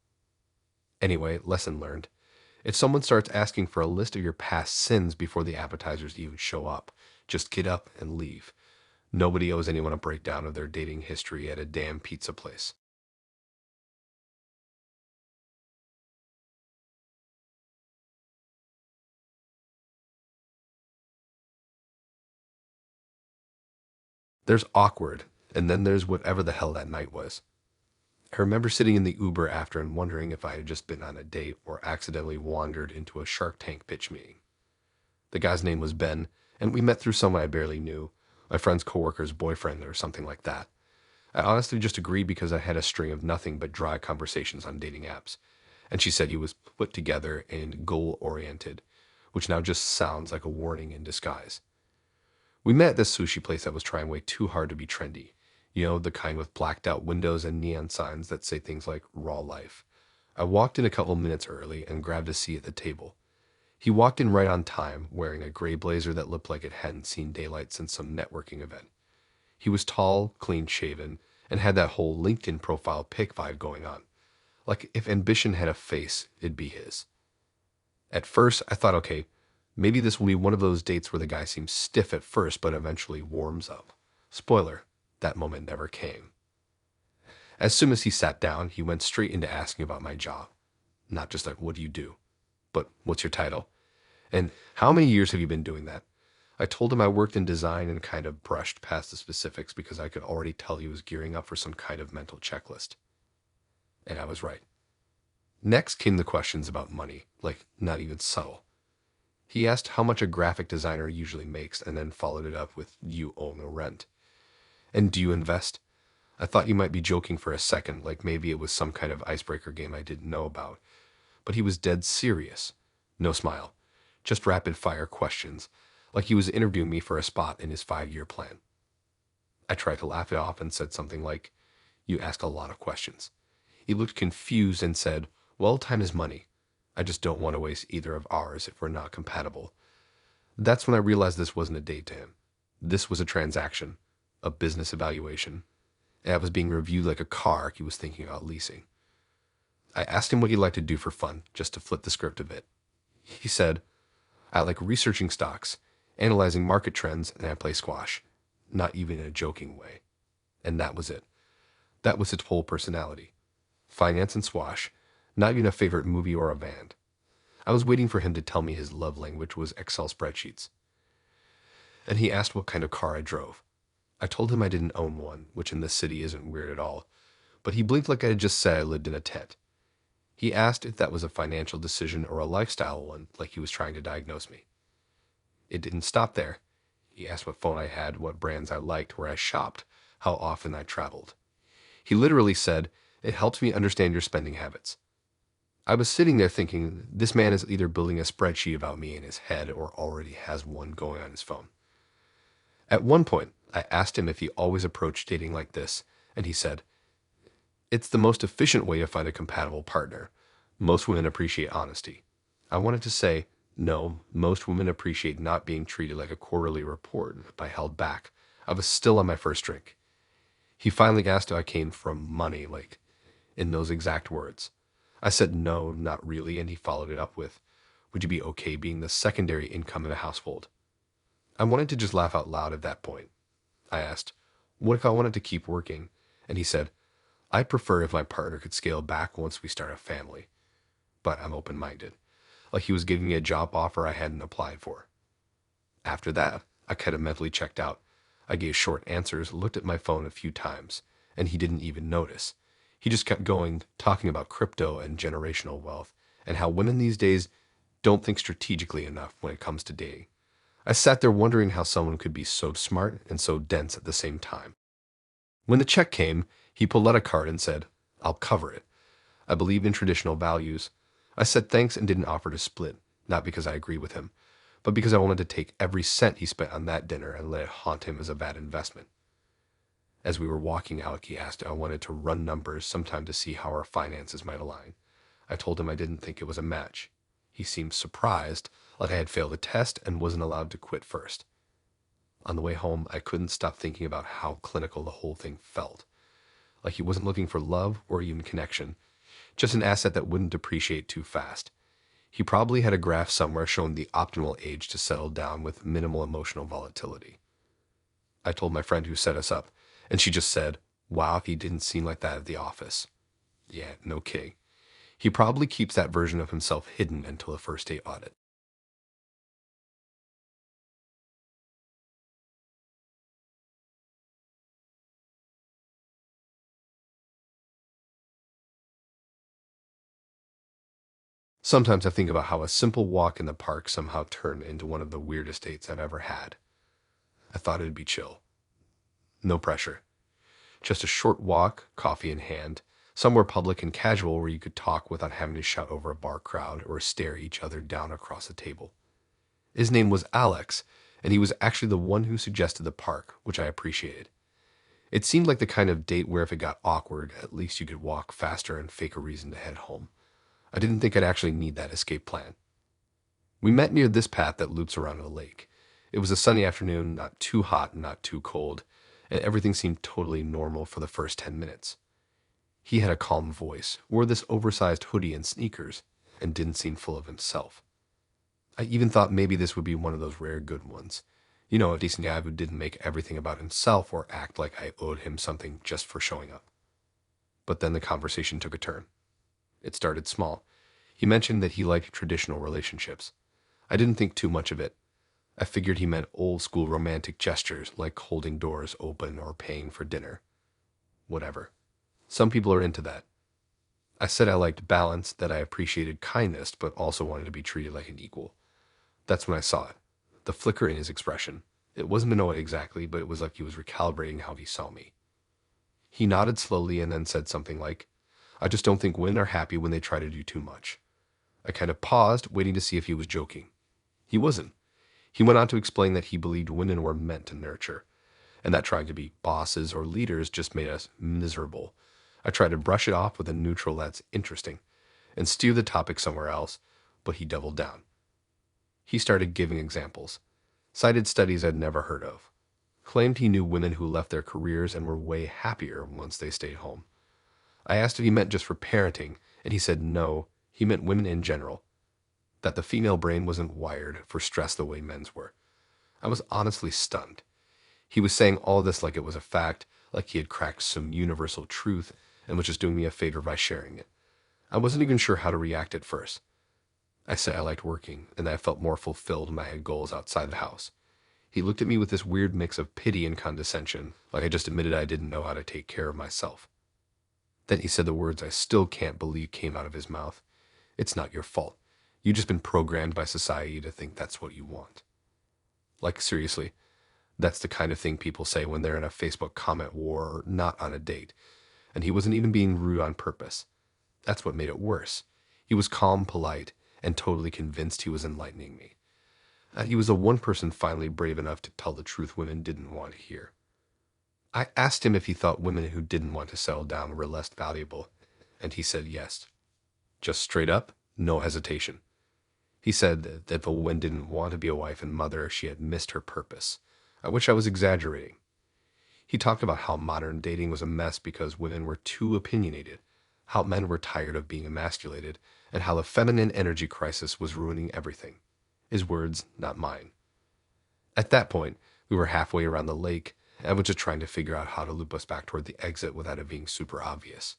Speaker 2: Anyway, lesson learned. If someone starts asking for a list of your past sins before the appetizers even show up, just get up and leave. Nobody owes anyone a breakdown of their dating history at a damn pizza place. There's awkward, and then there's whatever the hell that night was. I remember sitting in the Uber after and wondering if I had just been on a date or accidentally wandered into a Shark Tank pitch meeting. The guy's name was Ben, and we met through someone I barely knew, my friend's coworker's boyfriend or something like that. I honestly just agreed because I had a string of nothing but dry conversations on dating apps, and she said he was put together and goal-oriented, which now just sounds like a warning in disguise. We met at this sushi place that was trying way too hard to be trendy. You know, the kind with blacked out windows and neon signs that say things like raw life. I walked in a couple minutes early and grabbed a seat at the table. He walked in right on time, wearing a gray blazer that looked like it hadn't seen daylight since some networking event. He was tall, clean shaven, and had that whole LinkedIn profile pic vibe going on. Like if ambition had a face, it'd be his. At first, I thought, okay, maybe this will be one of those dates where the guy seems stiff at first but eventually warms up. Spoiler, that moment never came. As soon as he sat down, he went straight into asking about my job. Not just like, "What do you do?" but "What's your title?" And "How many years have you been doing that?" I told him I worked in design and kind of brushed past the specifics because I could already tell he was gearing up for some kind of mental checklist. And I was right. Next came the questions about money, like not even subtle. He asked how much a graphic designer usually makes and then followed it up with, "Do you own or rent? And do you invest?" I thought you might be joking for a second, like maybe it was some kind of icebreaker game I didn't know about. But he was dead serious. No smile. Just rapid fire questions, like he was interviewing me for a spot in his 5-year plan. I tried to laugh it off and said something like, "You ask a lot of questions." He looked confused and said, "Well, time is money. I just don't want to waste either of ours if we're not compatible." That's when I realized this wasn't a date to him. This was a transaction, a business evaluation. And I was being reviewed like a car he was thinking about leasing. I asked him what he'd like to do for fun, just to flip the script a bit. He said, "I like researching stocks, analyzing market trends, and I play squash." Not even in a joking way. And that was it. That was his whole personality. finance and swash, not even a favorite movie or a band. I was waiting for him to tell me his love language was Excel spreadsheets. And he asked what kind of car I drove. I told him I didn't own one, which in this city isn't weird at all, but he blinked like I had just said I lived in a tent. He asked if that was a financial decision or a lifestyle one, like he was trying to diagnose me. It didn't stop there. He asked what phone I had, what brands I liked, where I shopped, how often I traveled. He literally said, "It helps me understand your spending habits." I was sitting there thinking, this man is either building a spreadsheet about me in his head or already has one going on his phone. At one point, I asked him if he always approached dating like this, and he said, "It's the most efficient way to find a compatible partner. Most women appreciate honesty." I wanted to say, no, most women appreciate not being treated like a quarterly report, but I held back. I was still on my first drink. He finally asked if I came from money, like in those exact words. I said no, not really, and he followed it up with, "Would you be okay being the secondary income in a household?" I wanted to just laugh out loud at that point. I asked, "What if I wanted to keep working?" And he said, "I'd prefer if my partner could scale back once we start a family. But I'm open-minded." Like he was giving me a job offer I hadn't applied for. After that, I kind of mentally checked out. I gave short answers, looked at my phone a few times, and he didn't even notice. He just kept going, talking about crypto and generational wealth, and how women these days don't think strategically enough when it comes to dating. I sat there wondering how someone could be so smart and so dense at the same time. When the check came, he pulled out a card and said, "I'll cover it. I believe in traditional values." I said thanks and didn't offer to split, not because I agree with him, but because I wanted to take every cent he spent on that dinner and let it haunt him as a bad investment. As we were walking out, he asked if I wanted to run numbers sometime to see how our finances might align. I told him I didn't think it was a match. He seemed surprised, like I had failed a test and wasn't allowed to quit first. On the way home, I couldn't stop thinking about how clinical the whole thing felt. Like he wasn't looking for love or even connection, just an asset that wouldn't depreciate too fast. He probably had a graph somewhere showing the optimal age to settle down with minimal emotional volatility. I told my friend who set us up, and she just said, "Wow, if he didn't seem like that at the office." Yeah, no kidding. He probably keeps that version of himself hidden until the first date audit. Sometimes I think about how a simple walk in the park somehow turned into one of the weirdest dates I've ever had. I thought it'd be chill. No pressure. Just a short walk, coffee in hand, somewhere public and casual where you could talk without having to shout over a bar crowd or stare each other down across the table. His name was Alex, and he was actually the one who suggested the park, which I appreciated. It seemed like the kind of date where if it got awkward, at least you could walk faster and fake a reason to head home. I didn't think I'd actually need that escape plan. We met near this path that loops around the lake. It was a sunny afternoon, not too hot and not too cold, and everything seemed totally normal for the first 10 minutes. He had a calm voice, wore this oversized hoodie and sneakers, and didn't seem full of himself. I even thought maybe this would be one of those rare good ones. You know, a decent guy who didn't make everything about himself or act like I owed him something just for showing up. But then the conversation took a turn. It started small. He mentioned that he liked traditional relationships. I didn't think too much of it. I figured he meant old school romantic gestures like holding doors open or paying for dinner. Whatever. Some people are into that. I said I liked balance, that I appreciated kindness, but also wanted to be treated like an equal. That's when I saw it. The flicker in his expression. It wasn't to know it exactly, but it was like he was recalibrating how he saw me. He nodded slowly and then said something like, "I just don't think women are happy when they try to do too much." I kind of paused, waiting to see if he was joking. He wasn't. He went on to explain that he believed women were meant to nurture, and that trying to be bosses or leaders just made us miserable. I tried to brush it off with a neutral "that's interesting" and steer the topic somewhere else, but he doubled down. He started giving examples, cited studies I'd never heard of, claimed he knew women who left their careers and were way happier once they stayed home. I asked if he meant just for parenting, and he said no, he meant women in general, that the female brain wasn't wired for stress the way men's were. I was honestly stunned. He was saying all this like it was a fact, like he had cracked some universal truth, and was just doing me a favor by sharing it. I wasn't even sure how to react at first. I said I liked working and that I felt more fulfilled when I had goals outside the house. He looked at me with this weird mix of pity and condescension, like I just admitted I didn't know how to take care of myself. Then he said the words I still can't believe came out of his mouth. It's not your fault. You've just been programmed by society to think that's what you want. Like, seriously, that's the kind of thing people say when they're in a Facebook comment war or not on a date. And he wasn't even being rude on purpose. That's what made it worse. He was calm, polite, and totally convinced he was enlightening me. He was the one person finally brave enough to tell the truth women didn't want to hear. I asked him if he thought women who didn't want to settle down were less valuable, and he said yes. Just straight up, no hesitation. He said that if a woman didn't want to be a wife and mother, she had missed her purpose, at which I was exaggerating. He talked about how modern dating was a mess because women were too opinionated, how men were tired of being emasculated, and how the feminine energy crisis was ruining everything. His words, not mine. At that point, we were halfway around the lake, and I was just trying to figure out how to loop us back toward the exit without it being super obvious.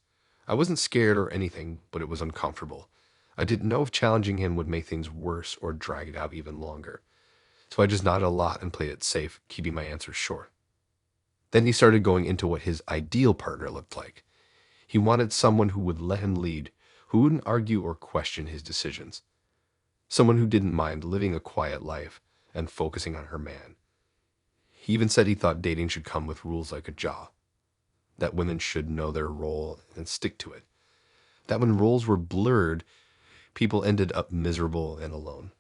Speaker 2: I wasn't scared or anything, but it was uncomfortable. I didn't know if challenging him would make things worse or drag it out even longer. So I just nodded a lot and played it safe, keeping my answers short. Then he started going into what his ideal partner looked like. He wanted someone who would let him lead, who wouldn't argue or question his decisions. Someone who didn't mind living a quiet life and focusing on her man. He even said he thought dating should come with rules like a job, that women should know their role and stick to it, that when roles were blurred, people ended up miserable and alone.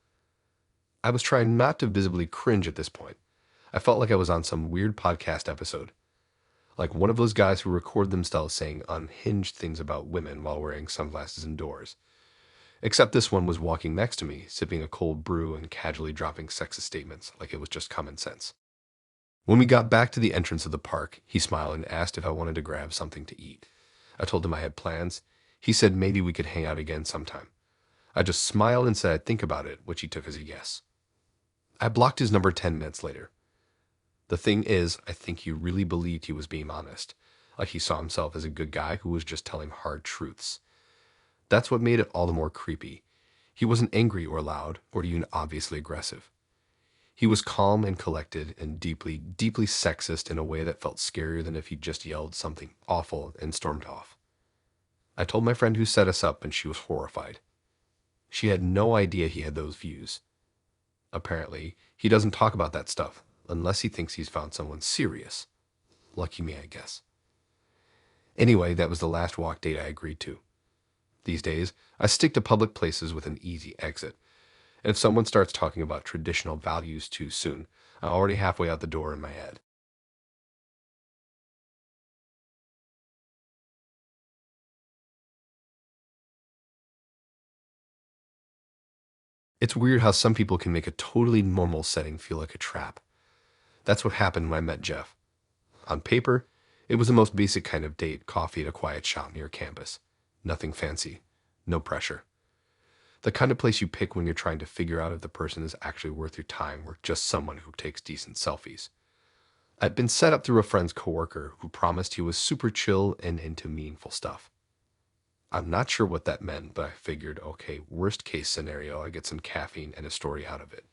Speaker 2: I was trying not to visibly cringe at this point. I felt like I was on some weird podcast episode, like one of those guys who record themselves saying unhinged things about women while wearing sunglasses indoors. Except this one was walking next to me, sipping a cold brew and casually dropping sexist statements like it was just common sense. When we got back to the entrance of the park, he smiled and asked if I wanted to grab something to eat. I told him I had plans. He said maybe we could hang out again sometime. I just smiled and said I'd think about it, which he took as a yes. I blocked his number 10 minutes later. The thing is, I think he really believed he was being honest, like he saw himself as a good guy who was just telling hard truths. That's what made it all the more creepy. He wasn't angry or loud or even obviously aggressive. He was calm and collected and deeply, deeply sexist in a way that felt scarier than if he'd just yelled something awful and stormed off. I told my friend who set us up and she was horrified. She had no idea he had those views. Apparently, he doesn't talk about that stuff unless he thinks he's found someone serious. Lucky me, I guess. Anyway, that was the last walk date I agreed to. These days, I stick to public places with an easy exit. And if someone starts talking about traditional values too soon, I'm already halfway out the door in my head. It's weird how some people can make a totally normal setting feel like a trap. That's what happened when I met Jeff. On paper, it was the most basic kind of date, coffee at a quiet shop near campus. Nothing fancy. No pressure. The kind of place you pick when you're trying to figure out if the person is actually worth your time or just someone who takes decent selfies. I'd been set up through a friend's coworker who promised he was super chill and into meaningful stuff. I'm not sure what that meant, but I figured, okay, worst case scenario, I get some caffeine and a story out of it.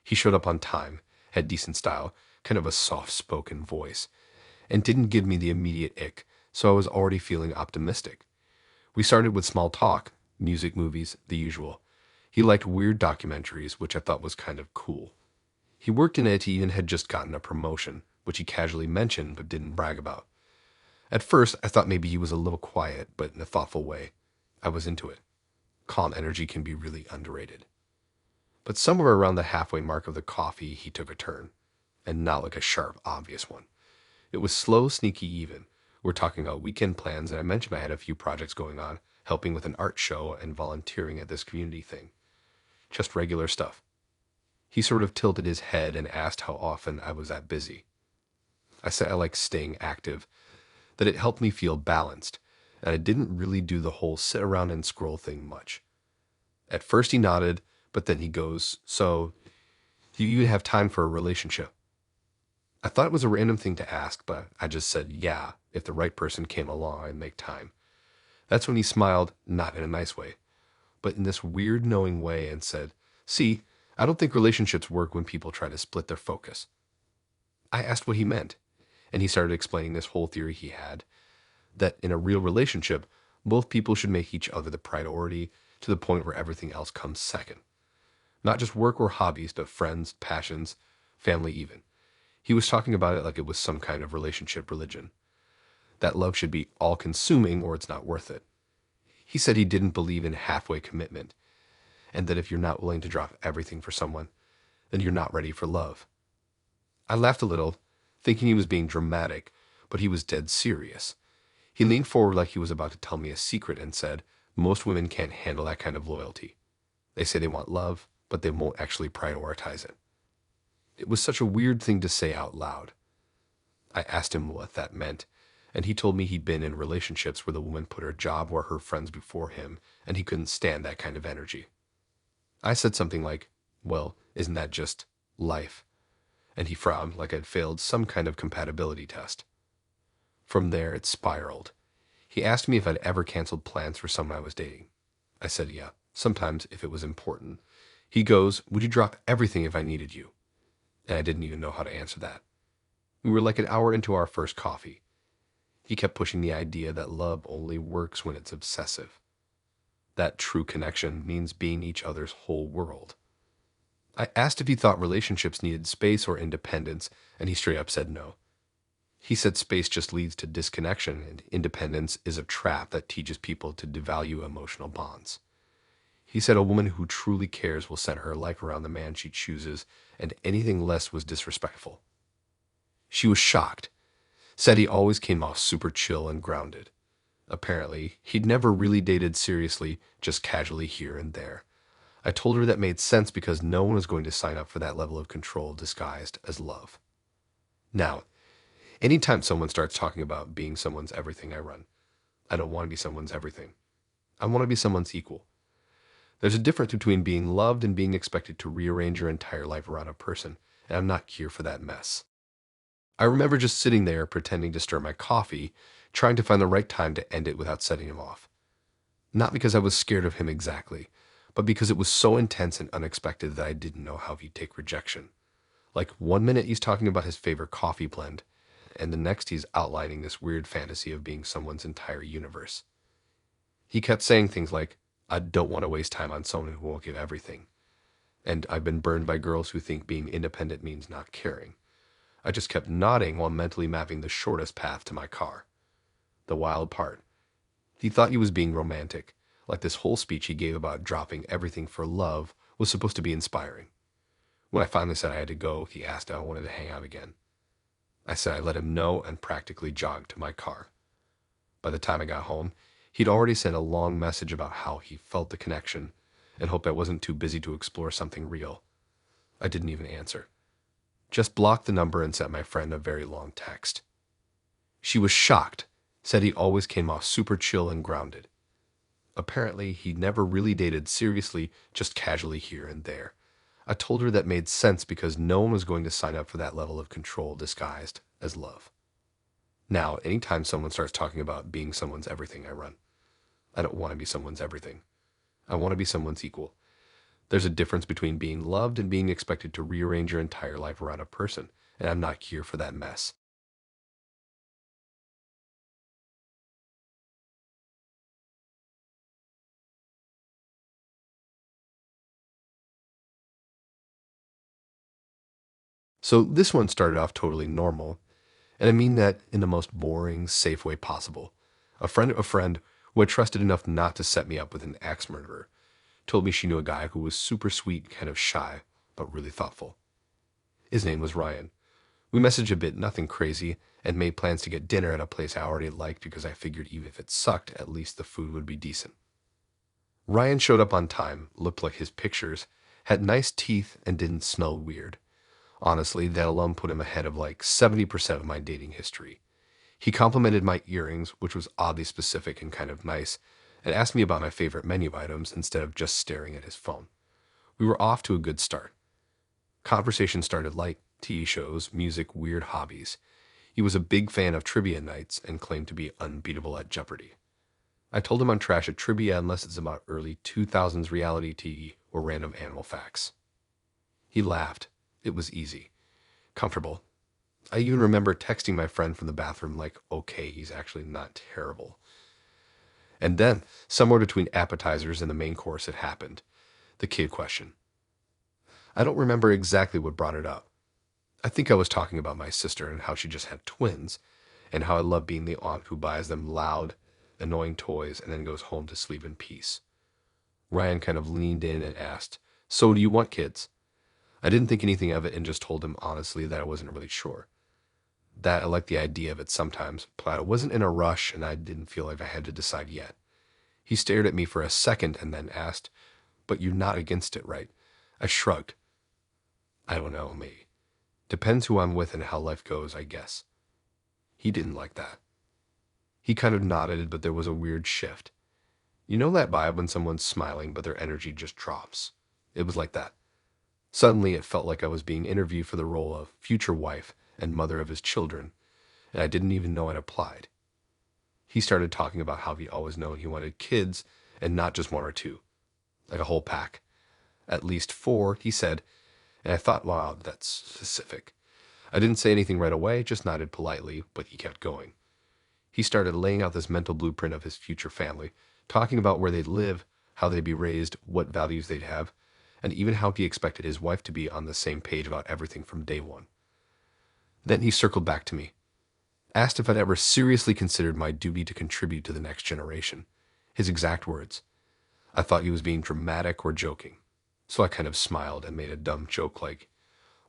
Speaker 2: He showed up on time, had decent style, kind of a soft-spoken voice, and didn't give me the immediate ick, so I was already feeling optimistic. We started with small talk, music, movies, the usual. He liked weird documentaries, which I thought was kind of cool. He worked in it, he even had just gotten a promotion, which he casually mentioned but didn't brag about. At first, I thought maybe he was a little quiet, but in a thoughtful way. I was into it. Calm energy can be really underrated. But somewhere around the halfway mark of the coffee, he took a turn. And not like a sharp, obvious one. It was slow, sneaky even. We're talking about weekend plans, and I mentioned I had a few projects going on, helping with an art show and volunteering at this community thing. Just regular stuff. He sort of tilted his head and asked how often I was that busy. I said I like staying active, that it helped me feel balanced, and I didn't really do the whole sit around and scroll thing much. At first he nodded, but then he goes, so, do you have time for a relationship? I thought it was a random thing to ask, but I just said, yeah, if the right person came along, I'd make time. That's when he smiled, not in a nice way, but in this weird knowing way, and said, see, I don't think relationships work when people try to split their focus. I asked what he meant, and he started explaining this whole theory he had, that in a real relationship, both people should make each other the priority to the point where everything else comes second. Not just work or hobbies, but friends, passions, family even. He was talking about it like it was some kind of relationship religion. That love should be all-consuming or it's not worth it. He said he didn't believe in halfway commitment, and that if you're not willing to drop everything for someone, then you're not ready for love. I laughed a little, thinking he was being dramatic, but he was dead serious. He leaned forward like he was about to tell me a secret and said, most women can't handle that kind of loyalty. They say they want love, but they won't actually prioritize it. It was such a weird thing to say out loud. I asked him what that meant, and he told me he'd been in relationships where the woman put her job or her friends before him, and he couldn't stand that kind of energy. I said something like, well, isn't that just life? And he frowned like I'd failed some kind of compatibility test. From there, it spiraled. He asked me if I'd ever canceled plans for someone I was dating. I said, yeah, sometimes if it was important. He goes, would you drop everything if I needed you? And I didn't even know how to answer that. We were like an hour into our first coffee. He kept pushing the idea that love only works when it's obsessive. That true connection means being each other's whole world. I asked if he thought relationships needed space or independence, and he straight up said no. He said space just leads to disconnection, and independence is a trap that teaches people to devalue emotional bonds. He said a woman who truly cares will center her life around the man she chooses, and anything less was disrespectful. She was shocked, said he always came off super chill and grounded. Apparently, he'd never really dated seriously, just casually here and there. I told her that made sense because no one was going to sign up for that level of control disguised as love. Now, anytime someone starts talking about being someone's everything, I run. I don't want to be someone's everything. I want to be someone's equal. There's a difference between being loved and being expected to rearrange your entire life around a person, and I'm not here for that mess. I remember just sitting there pretending to stir my coffee, trying to find the right time to end it without setting him off. Not because I was scared of him exactly, but because it was so intense and unexpected that I didn't know how he'd take rejection. Like 1 minute he's talking about his favorite coffee blend, and the next he's outlining this weird fantasy of being someone's entire universe. He kept saying things like, I don't want to waste time on someone who won't give everything. And I've been burned by girls who think being independent means not caring. I just kept nodding while mentally mapping the shortest path to my car. The wild part. He thought he was being romantic, like this whole speech he gave about dropping everything for love was supposed to be inspiring. When I finally said I had to go, he asked if I wanted to hang out again. I said I let him know and practically jogged to my car. By the time I got home, he'd already sent a long message about how he felt the connection and hoped I wasn't too busy to explore something real. I didn't even answer. Just blocked the number and sent my friend a very long text. She was shocked, said he always came off super chill and grounded. Apparently, he never really dated seriously, just casually here and there. I told her that made sense because no one was going to sign up for that level of control disguised as love. Now, anytime someone starts talking about being someone's everything, I run. I don't want to be someone's everything. I want to be someone's equal. There's a difference between being loved and being expected to rearrange your entire life around a person, and I'm not here for that mess. So this one started off totally normal, and I mean that in the most boring, safe way possible. A friend of a friend who I trusted enough not to set me up with an axe murderer told me she knew a guy who was super sweet, kind of shy, but really thoughtful. His name was Ryan. We messaged a bit, nothing crazy, and made plans to get dinner at a place I already liked because I figured even if it sucked, at least the food would be decent. Ryan showed up on time, looked like his pictures, had nice teeth, and didn't smell weird. Honestly, that alone put him ahead of like 70% of my dating history. He complimented my earrings, which was oddly specific and kind of nice, and asked me about my favorite menu items instead of just staring at his phone. We were off to a good start. Conversation started light: TV shows, music, weird hobbies. He was a big fan of trivia nights and claimed to be unbeatable at Jeopardy. I told him I'm trash at trivia unless it's about early 2000s reality TV or random animal facts. He laughed. It was easy. Comfortable. I even remember texting my friend from the bathroom like, okay, he's actually not terrible. And then, somewhere between appetizers and the main course, it happened. The kid question. I don't remember exactly what brought it up. I think I was talking about my sister and how she just had twins, and how I love being the aunt who buys them loud, annoying toys and then goes home to sleep in peace. Ryan kind of leaned in and asked, so do you want kids? I didn't think anything of it and just told him honestly that I wasn't really sure. That I liked the idea of it sometimes, but I wasn't in a rush and I didn't feel like I had to decide yet. He stared at me for a second and then asked, but you're not against it, right? I shrugged. I don't know, maybe. Depends who I'm with and how life goes, I guess. He didn't like that. He kind of nodded, but there was a weird shift. You know that vibe when someone's smiling, but their energy just drops? It was like that. Suddenly, it felt like I was being interviewed for the role of future wife and mother of his children, and I didn't even know I'd applied. He started talking about how he'd always known he wanted kids, and not just one or two, like a whole pack. At least 4, he said, and I thought, wow, that's specific. I didn't say anything right away, just nodded politely, but he kept going. He started laying out this mental blueprint of his future family, talking about where they'd live, how they'd be raised, what values they'd have, and even how he expected his wife to be on the same page about everything from day one. Then he circled back to me, asked if I'd ever seriously considered my duty to contribute to the next generation. His exact words. I thought he was being dramatic or joking, so I kind of smiled and made a dumb joke like,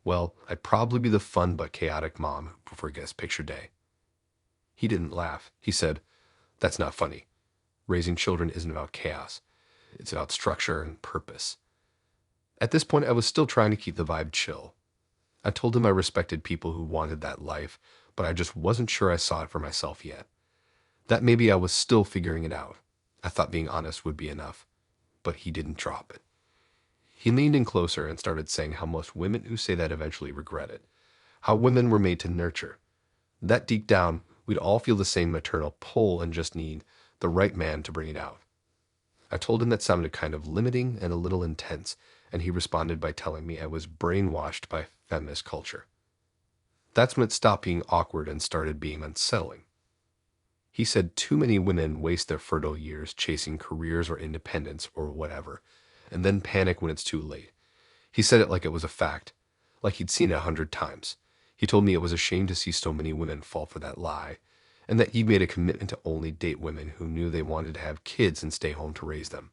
Speaker 2: well, I'd probably be the fun but chaotic mom who forgets picture day. He didn't laugh. He said, that's not funny. Raising children isn't about chaos. It's about structure and purpose. At this point, I was still trying to keep the vibe chill. I told him I respected people who wanted that life, but I just wasn't sure I saw it for myself yet. That maybe I was still figuring it out. I thought being honest would be enough, but he didn't drop it. He leaned in closer and started saying how most women who say that eventually regret it. How women were made to nurture. That deep down, we'd all feel the same maternal pull and just need the right man to bring it out. I told him that sounded kind of limiting and a little intense, and he responded by telling me I was brainwashed by feminist culture. That's when it stopped being awkward and started being unsettling. He said too many women waste their fertile years chasing careers or independence or whatever, and then panic when it's too late. He said it like it was a fact, like he'd seen it 100 times. He told me it was a shame to see so many women fall for that lie, and that he made a commitment to only date women who knew they wanted to have kids and stay home to raise them.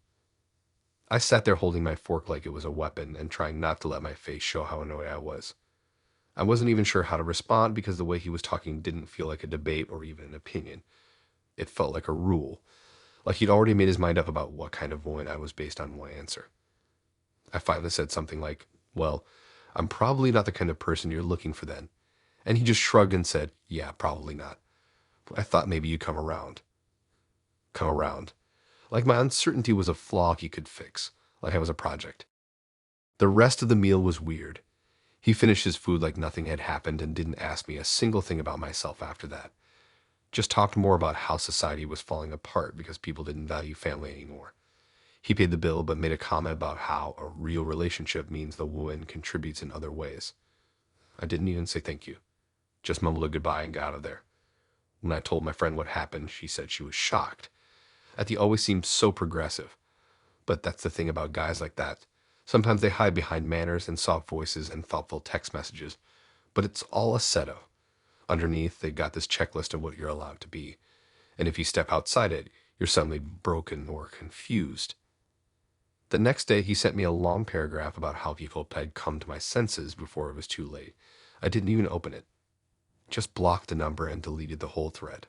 Speaker 2: I sat there holding my fork like it was a weapon and trying not to let my face show how annoyed I was. I wasn't even sure how to respond because the way he was talking didn't feel like a debate or even an opinion. It felt like a rule, like he'd already made his mind up about what kind of woman I was based on one answer. I finally said something like, well, I'm probably not the kind of person you're looking for then. And he just shrugged and said, yeah, probably not. I thought maybe you'd come around. Come around. Like my uncertainty was a flaw he could fix, like I was a project. The rest of the meal was weird. He finished his food like nothing had happened and didn't ask me a single thing about myself after that. Just talked more about how society was falling apart because people didn't value family anymore. He paid the bill but made a comment about how a real relationship means the woman contributes in other ways. I didn't even say thank you. Just mumbled a goodbye and got out of there. When I told my friend what happened, she said she was shocked. He always seemed so progressive. But that's the thing about guys like that. Sometimes they hide behind manners and soft voices and thoughtful text messages. But it's all a setup. Underneath, they've got this checklist of what you're allowed to be. And if you step outside it, you're suddenly broken or confused. The next day, he sent me a long paragraph about how he hoped I'd come to my senses before it was too late. I didn't even open it. Just blocked the number and deleted the whole thread.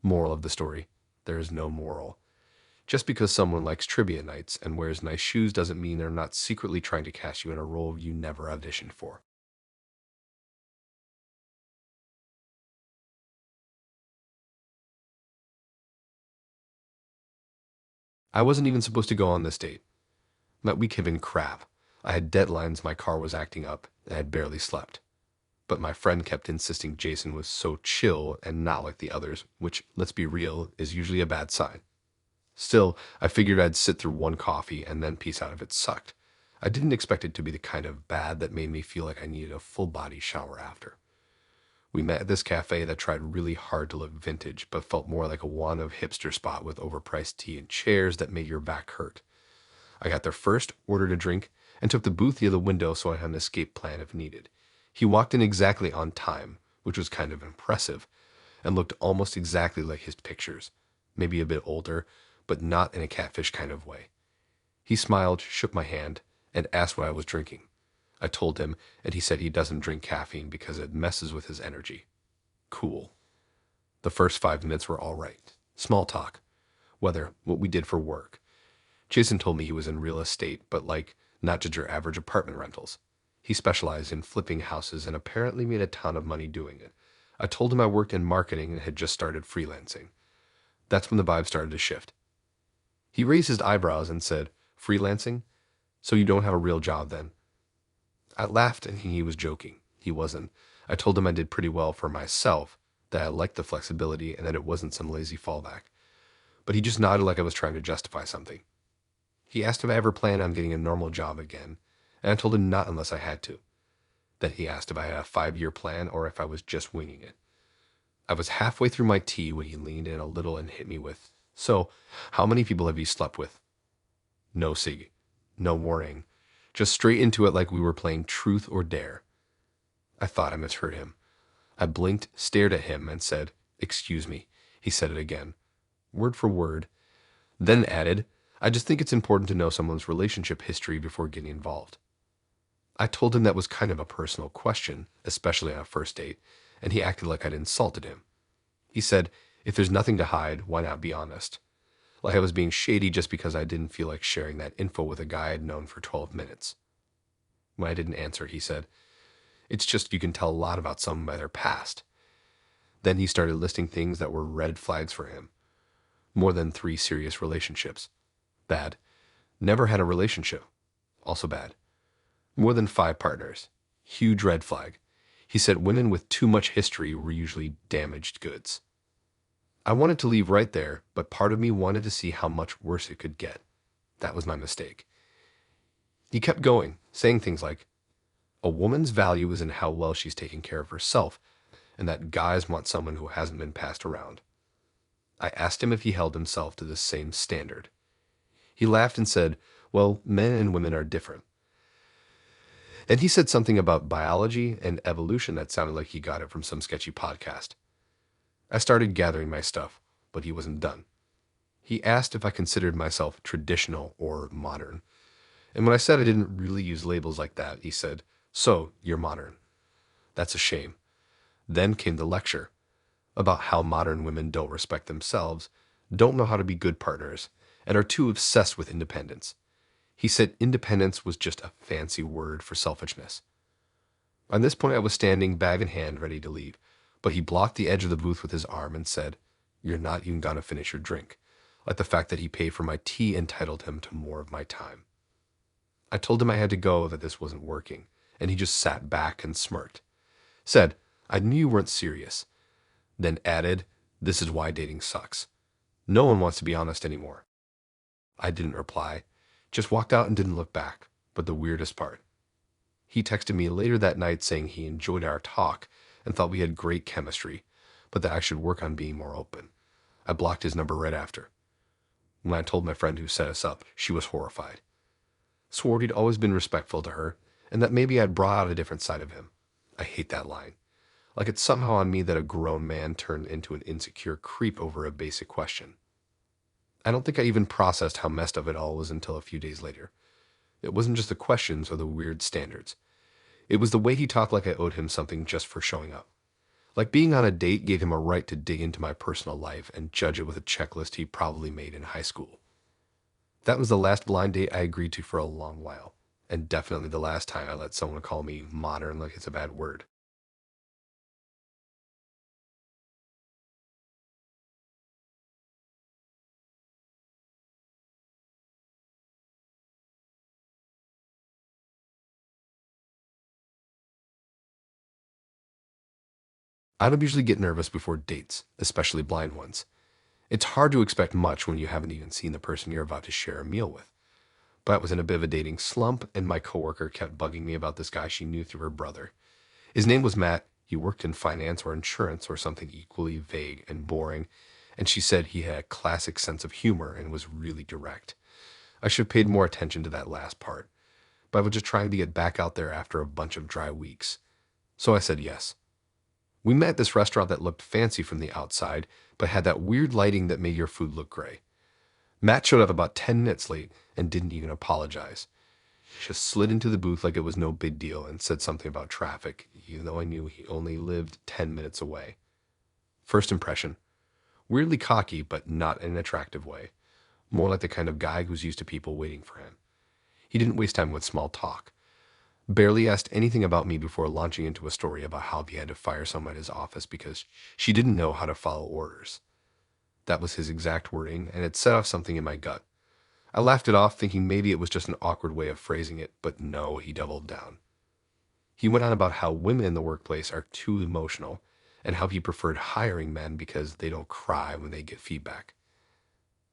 Speaker 2: Moral of the story: there is no moral. Just because someone likes trivia nights and wears nice shoes doesn't mean they're not secretly trying to cast you in a role you never auditioned for. I wasn't even supposed to go on this date. That week had been crap. I had deadlines, my car was acting up, and I had barely slept. But my friend kept insisting Jason was so chill and not like the others, which, let's be real, is usually a bad sign. Still, I figured I'd sit through one coffee and then peace out if it sucked. I didn't expect it to be the kind of bad that made me feel like I needed a full body shower after. We met at this cafe that tried really hard to look vintage, but felt more like a one of hipster spot with overpriced tea and chairs that made your back hurt. I got there first, ordered a drink, and took the booth near the window so I had an escape plan if needed. He walked in exactly on time, which was kind of impressive, and looked almost exactly like his pictures. Maybe a bit older, but not in a catfish kind of way. He smiled, shook my hand, and asked what I was drinking. I told him, and he said he doesn't drink caffeine because it messes with his energy. Cool. The first 5 minutes were all right. Small talk. Weather, what we did for work. Jason told me he was in real estate, but like, not just your average apartment rentals. He specialized in flipping houses and apparently made a ton of money doing it. I told him I worked in marketing and had just started freelancing. That's when the vibe started to shift. He raised his eyebrows and said, "Freelancing? So you don't have a real job then?" I laughed and he was joking. He wasn't. I told him I did pretty well for myself, that I liked the flexibility and that it wasn't some lazy fallback. But he just nodded like I was trying to justify something. He asked if I ever planned on getting a normal job again, and I told him not unless I had to. Then he asked if I had a 5-year plan or if I was just winging it. I was halfway through my tea when he leaned in a little and hit me with, "So, how many people have you slept with?" No sig, no warning, just straight into it like we were playing truth or dare. I thought I misheard him. I blinked, stared at him, and said, "Excuse me." He said it again, word for word, then added, "I just think it's important to know someone's relationship history before getting involved." I told him that was kind of a personal question, especially on a first date, and he acted like I'd insulted him. He said, "If there's nothing to hide, why not be honest?" Like I was being shady just because I didn't feel like sharing that info with a guy I'd known for 12 minutes. When I didn't answer, he said, "It's just you can tell a lot about someone by their past." Then he started listing things that were red flags for him. More than 3 serious relationships. Bad. Never had a relationship. Also bad. More than 5 partners. Huge red flag. He said women with too much history were usually damaged goods. I wanted to leave right there, but part of me wanted to see how much worse it could get. That was my mistake. He kept going, saying things like, "A woman's value is in how well she's taking care of herself, and that guys want someone who hasn't been passed around." I asked him if he held himself to the same standard. He laughed and said, "Well, men and women are different." And he said something about biology and evolution that sounded like he got it from some sketchy podcast. I started gathering my stuff, but he wasn't done. He asked if I considered myself traditional or modern. And when I said I didn't really use labels like that, he said, "So, you're modern. That's a shame." Then came the lecture about how modern women don't respect themselves, don't know how to be good partners, and are too obsessed with independence. He said independence was just a fancy word for selfishness. On this point, I was standing, bag in hand, ready to leave, but he blocked the edge of the booth with his arm and said, "You're not even gonna finish your drink," like the fact that he paid for my tea entitled him to more of my time. I told him I had to go, that this wasn't working, and he just sat back and smirked. Said, "I knew you weren't serious." Then added, "This is why dating sucks. No one wants to be honest anymore." I didn't reply, just walked out and didn't look back. But the weirdest part, he texted me later that night saying he enjoyed our talk and thought we had great chemistry, but that I should work on being more open. I blocked his number right after. When I told my friend who set us up, she was horrified. Swore he'd always been respectful to her, and that maybe I'd brought out a different side of him. I hate that line. Like it's somehow on me that a grown man turned into an insecure creep over a basic question. I don't think I even processed how messed up it all was until a few days later. It wasn't just the questions or the weird standards. It was the way he talked like I owed him something just for showing up. Like being on a date gave him a right to dig into my personal life and judge it with a checklist he probably made in high school. That was the last blind date I agreed to for a long while, and definitely the last time I let someone call me modern like it's a bad word. I don't usually get nervous before dates, especially blind ones. It's hard to expect much when you haven't even seen the person you're about to share a meal with. But I was in a bit of a dating slump, and my coworker kept bugging me about this guy she knew through her brother. His name was Matt. He worked in finance or insurance or something equally vague and boring, and she said he had a classic sense of humor and was really direct. I should have paid more attention to that last part, but I was just trying to get back out there after a bunch of dry weeks. So I said yes. We met at this restaurant that looked fancy from the outside, but had that weird lighting that made your food look gray. Matt showed up about 10 minutes late and didn't even apologize. He just slid into the booth like it was no big deal and said something about traffic, even though I knew he only lived 10 minutes away. First impression, weirdly cocky, but not in an attractive way. More like the kind of guy who's used to people waiting for him. He didn't waste time with small talk. Barely asked anything about me before launching into a story about how he had to fire someone at his office because she didn't know how to follow orders. That was his exact wording, and it set off something in my gut. I laughed it off, thinking maybe it was just an awkward way of phrasing it, but no, he doubled down. He went on about how women in the workplace are too emotional, and how he preferred hiring men because they don't cry when they get feedback.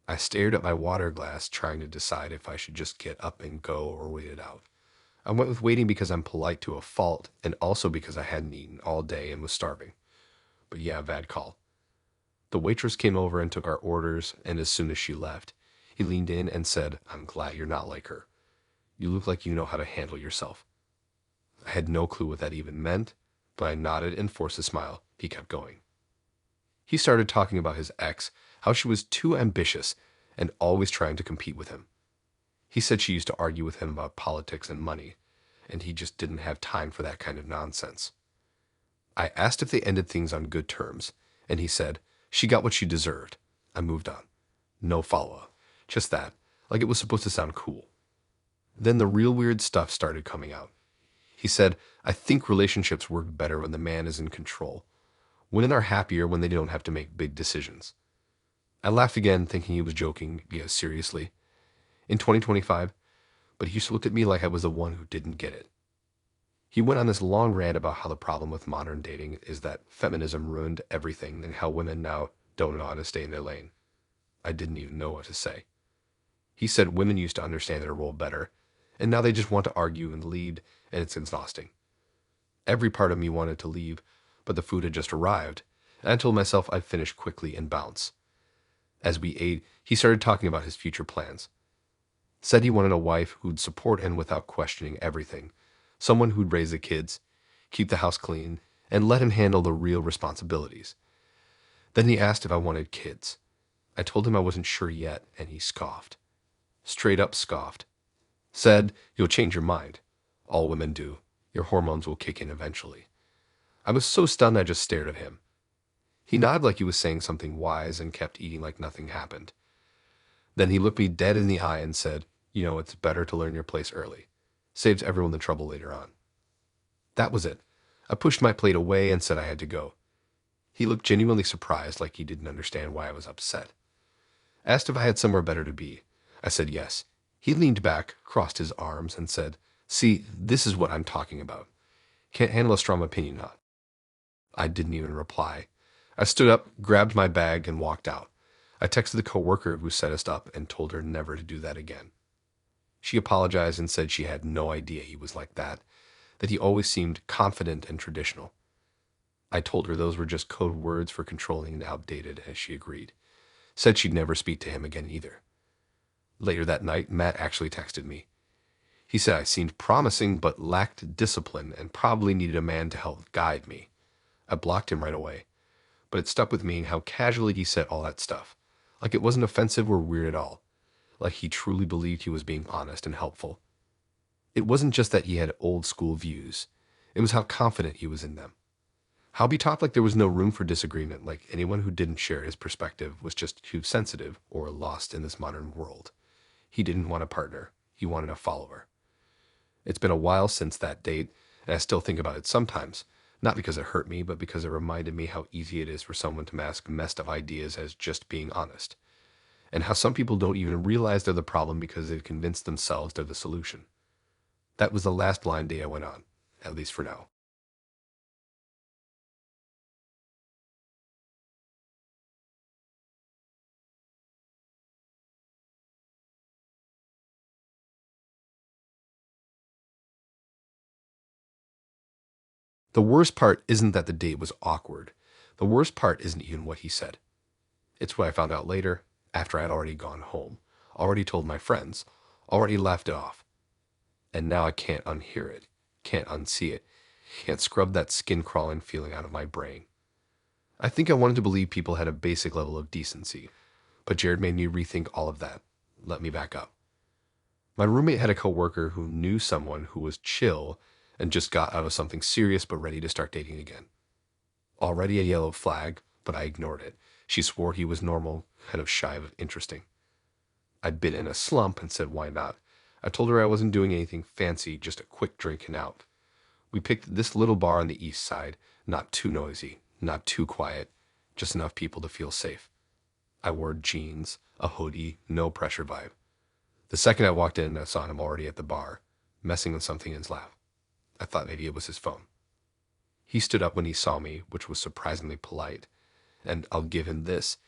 Speaker 2: I stared at my water glass, trying to decide if I should just get up and go or wait it out. I went with waiting because I'm polite to a fault, and also because I hadn't eaten all day and was starving. But yeah, bad call. The waitress came over and took our orders, and as soon as she left, he leaned in and said, "I'm glad you're not like her. You look like you know how to handle yourself." I had no clue what that even meant, but I nodded and forced a smile. He kept going. He started talking about his ex, how she was too ambitious and always trying to compete with him. He said she used to argue with him about politics and money, and he just didn't have time for that kind of nonsense. I asked if they ended things on good terms, and he said, she got what she deserved. I moved on. No follow-up. Just that, like it was supposed to sound cool. Then the real weird stuff started coming out. He said, I think relationships work better when the man is in control. Women are happier when they don't have to make big decisions. I laughed again, thinking he was joking, seriously. In 2025, but he just looked at me like I was the one who didn't get it. He went on this long rant about how the problem with modern dating is that feminism ruined everything and how women now don't know how to stay in their lane. I didn't even know what to say. He said women used to understand their role better, and now they just want to argue and lead, and it's exhausting. Every part of me wanted to leave, but the food had just arrived, and I told myself I'd finish quickly and bounce. As we ate, he started talking about his future plans. Said he wanted a wife who'd support him without questioning everything, someone who'd raise the kids, keep the house clean, and let him handle the real responsibilities. Then he asked if I wanted kids. I told him I wasn't sure yet, and he scoffed. Straight up scoffed. Said, you'll change your mind. All women do. Your hormones will kick in eventually. I was so stunned I just stared at him. He nodded like he was saying something wise and kept eating like nothing happened. Then he looked me dead in the eye and said, it's better to learn your place early. Saves everyone the trouble later on. That was it. I pushed my plate away and said I had to go. He looked genuinely surprised, like he didn't understand why I was upset. Asked if I had somewhere better to be. I said yes. He leaned back, crossed his arms, and said, see, this is what I'm talking about. Can't handle a strong opinion, huh? I didn't even reply. I stood up, grabbed my bag, and walked out. I texted the coworker who set us up and told her never to do that again. She apologized and said she had no idea he was like that he always seemed confident and traditional. I told her those were just code words for controlling and outdated, as she agreed. Said she'd never speak to him again either. Later that night, Matt actually texted me. He said I seemed promising but lacked discipline and probably needed a man to help guide me. I blocked him right away, but it stuck with me how casually he said all that stuff, like it wasn't offensive or weird at all, like he truly believed he was being honest and helpful. It wasn't just that he had old school views, it was how confident he was in them. How he talked like there was no room for disagreement, like anyone who didn't share his perspective was just too sensitive or lost in this modern world. He didn't want a partner, he wanted a follower. It's been a while since that date, and I still think about it sometimes, not because it hurt me, but because it reminded me how easy it is for someone to mask messed up ideas as just being honest, and how some people don't even realize they're the problem because they've convinced themselves they're the solution. That was the last blind date I went on, at least for now. The worst part isn't that the date was awkward. The worst part isn't even what he said. It's what I found out later, after I had already gone home, already told my friends, already laughed it off. And now I can't unhear it, can't unsee it, can't scrub that skin-crawling feeling out of my brain. I think I wanted to believe people had a basic level of decency, but Jared made me rethink all of that. Let me back up. My roommate had a coworker who knew someone who was chill and just got out of something serious but ready to start dating again. Already a yellow flag, but I ignored it. She swore he was normal, kind of shy of interesting. I'd been in a slump and said why not. I told her I wasn't doing anything fancy, just a quick drink and out. We picked this little bar on the east side, not too noisy, not too quiet, just enough people to feel safe. I wore jeans, a hoodie, no pressure vibe. The second I walked in, I saw him already at the bar, messing with something in his lap. I thought maybe it was his phone. He stood up when he saw me, which was surprisingly polite, and I'll give him this.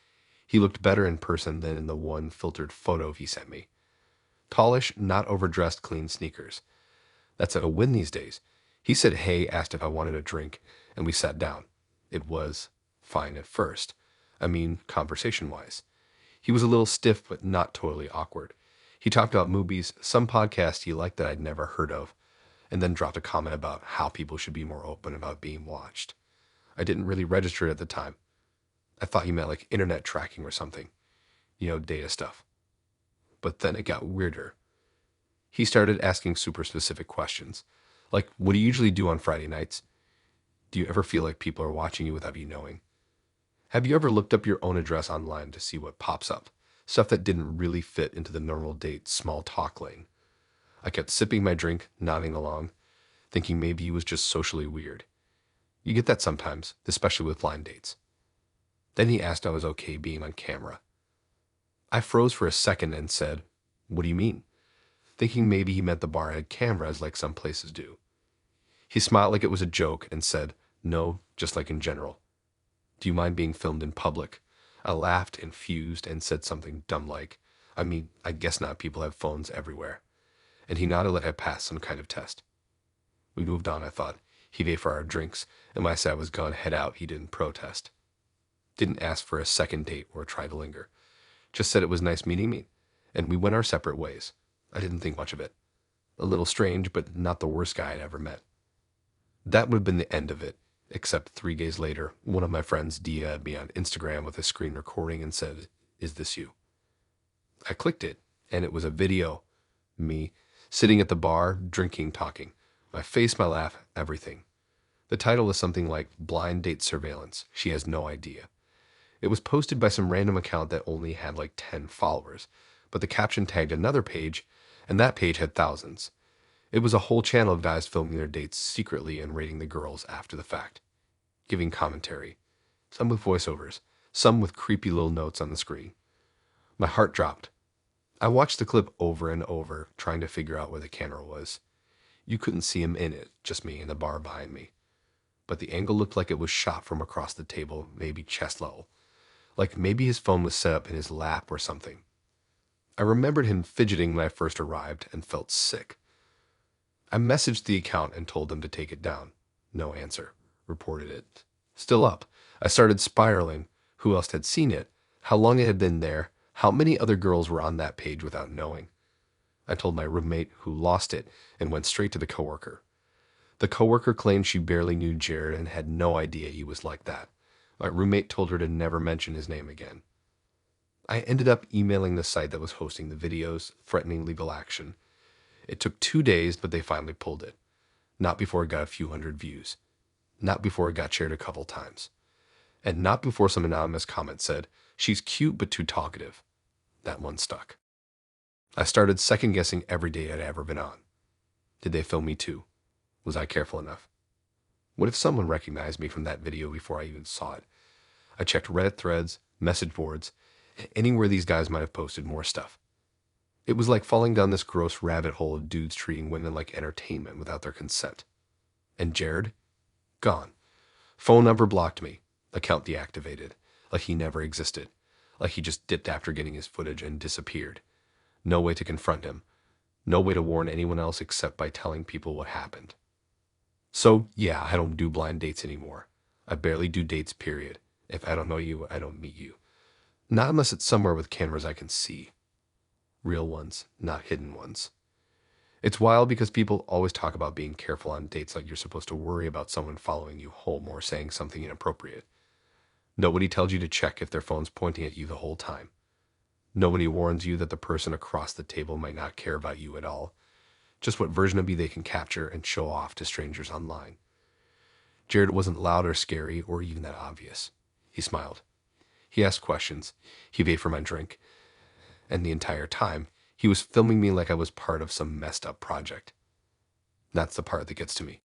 Speaker 2: He looked better in person than in the one filtered photo he sent me. Tallish, not overdressed, clean sneakers. That's a win these days. He said hey, asked if I wanted a drink, and we sat down. It was fine at first. I mean, conversation-wise. He was a little stiff, but not totally awkward. He talked about movies, some podcast he liked that I'd never heard of, and then dropped a comment about how people should be more open about being watched. I didn't really register it at the time. I thought he meant like internet tracking or something. Data stuff. But then it got weirder. He started asking super specific questions. Like, what do you usually do on Friday nights? Do you ever feel like people are watching you without you knowing? Have you ever looked up your own address online to see what pops up? Stuff that didn't really fit into the normal date small talk lane. I kept sipping my drink, nodding along, thinking maybe he was just socially weird. You get that sometimes, especially with blind dates. Then he asked if I was okay being on camera. I froze for a second and said, "What do you mean?" Thinking maybe he meant the bar had cameras like some places do. He smiled like it was a joke and said, "No, just like in general. Do you mind being filmed in public?" I laughed and fused and said something dumb like, "I mean, I guess not, people have phones everywhere." And he nodded like I passed some kind of test. We moved on, I thought. He paid for our drinks, and when I said I was gonna head out, he didn't protest. Didn't ask for a second date or try to linger. Just said it was nice meeting me, and we went our separate ways. I didn't think much of it. A little strange, but not the worst guy I'd ever met. That would have been the end of it, except 3 days later, one of my friends DM'd me on Instagram with a screen recording and said, "Is this you?" I clicked it, and it was a video. Me, sitting at the bar, drinking, talking. My face, my laugh, everything. The title was something like Blind Date Surveillance. She has no idea. It was posted by some random account that only had like 10 followers, but the caption tagged another page, and that page had thousands. It was a whole channel of guys filming their dates secretly and rating the girls after the fact, giving commentary, some with voiceovers, some with creepy little notes on the screen. My heart dropped. I watched the clip over and over, trying to figure out where the camera was. You couldn't see him in it, just me and the bar behind me. But the angle looked like it was shot from across the table, maybe chest level. Like maybe his phone was set up in his lap or something. I remembered him fidgeting when I first arrived and felt sick. I messaged the account and told them to take it down. No answer. Reported it. Still up. I started spiraling. Who else had seen it? How long it had been there? How many other girls were on that page without knowing? I told my roommate, who lost it, and went straight to the coworker. The coworker claimed she barely knew Jared and had no idea he was like that. My roommate told her to never mention his name again. I ended up emailing the site that was hosting the videos, threatening legal action. It took 2 days, but they finally pulled it. Not before it got a few hundred views. Not before it got shared a couple times. And not before some anonymous comment said, "She's cute but too talkative." That one stuck. I started second-guessing every date I'd ever been on. Did they film me too? Was I careful enough? What if someone recognized me from that video before I even saw it? I checked Reddit threads, message boards, anywhere these guys might have posted more stuff. It was like falling down this gross rabbit hole of dudes treating women like entertainment without their consent. And Jared? Gone. Phone number blocked me. Account deactivated. Like he never existed. Like he just dipped after getting his footage and disappeared. No way to confront him. No way to warn anyone else except by telling people what happened. So, yeah, I don't do blind dates anymore. I barely do dates, period. If I don't know you, I don't meet you. Not unless it's somewhere with cameras I can see. Real ones, not hidden ones. It's wild because people always talk about being careful on dates like you're supposed to worry about someone following you home or saying something inappropriate. Nobody tells you to check if their phone's pointing at you the whole time. Nobody warns you that the person across the table might not care about you at all, just what version of you they can capture and show off to strangers online. Jared wasn't loud or scary or even that obvious. He smiled. He asked questions. He paid for my drink. And the entire time, he was filming me like I was part of some messed up project. That's the part that gets to me.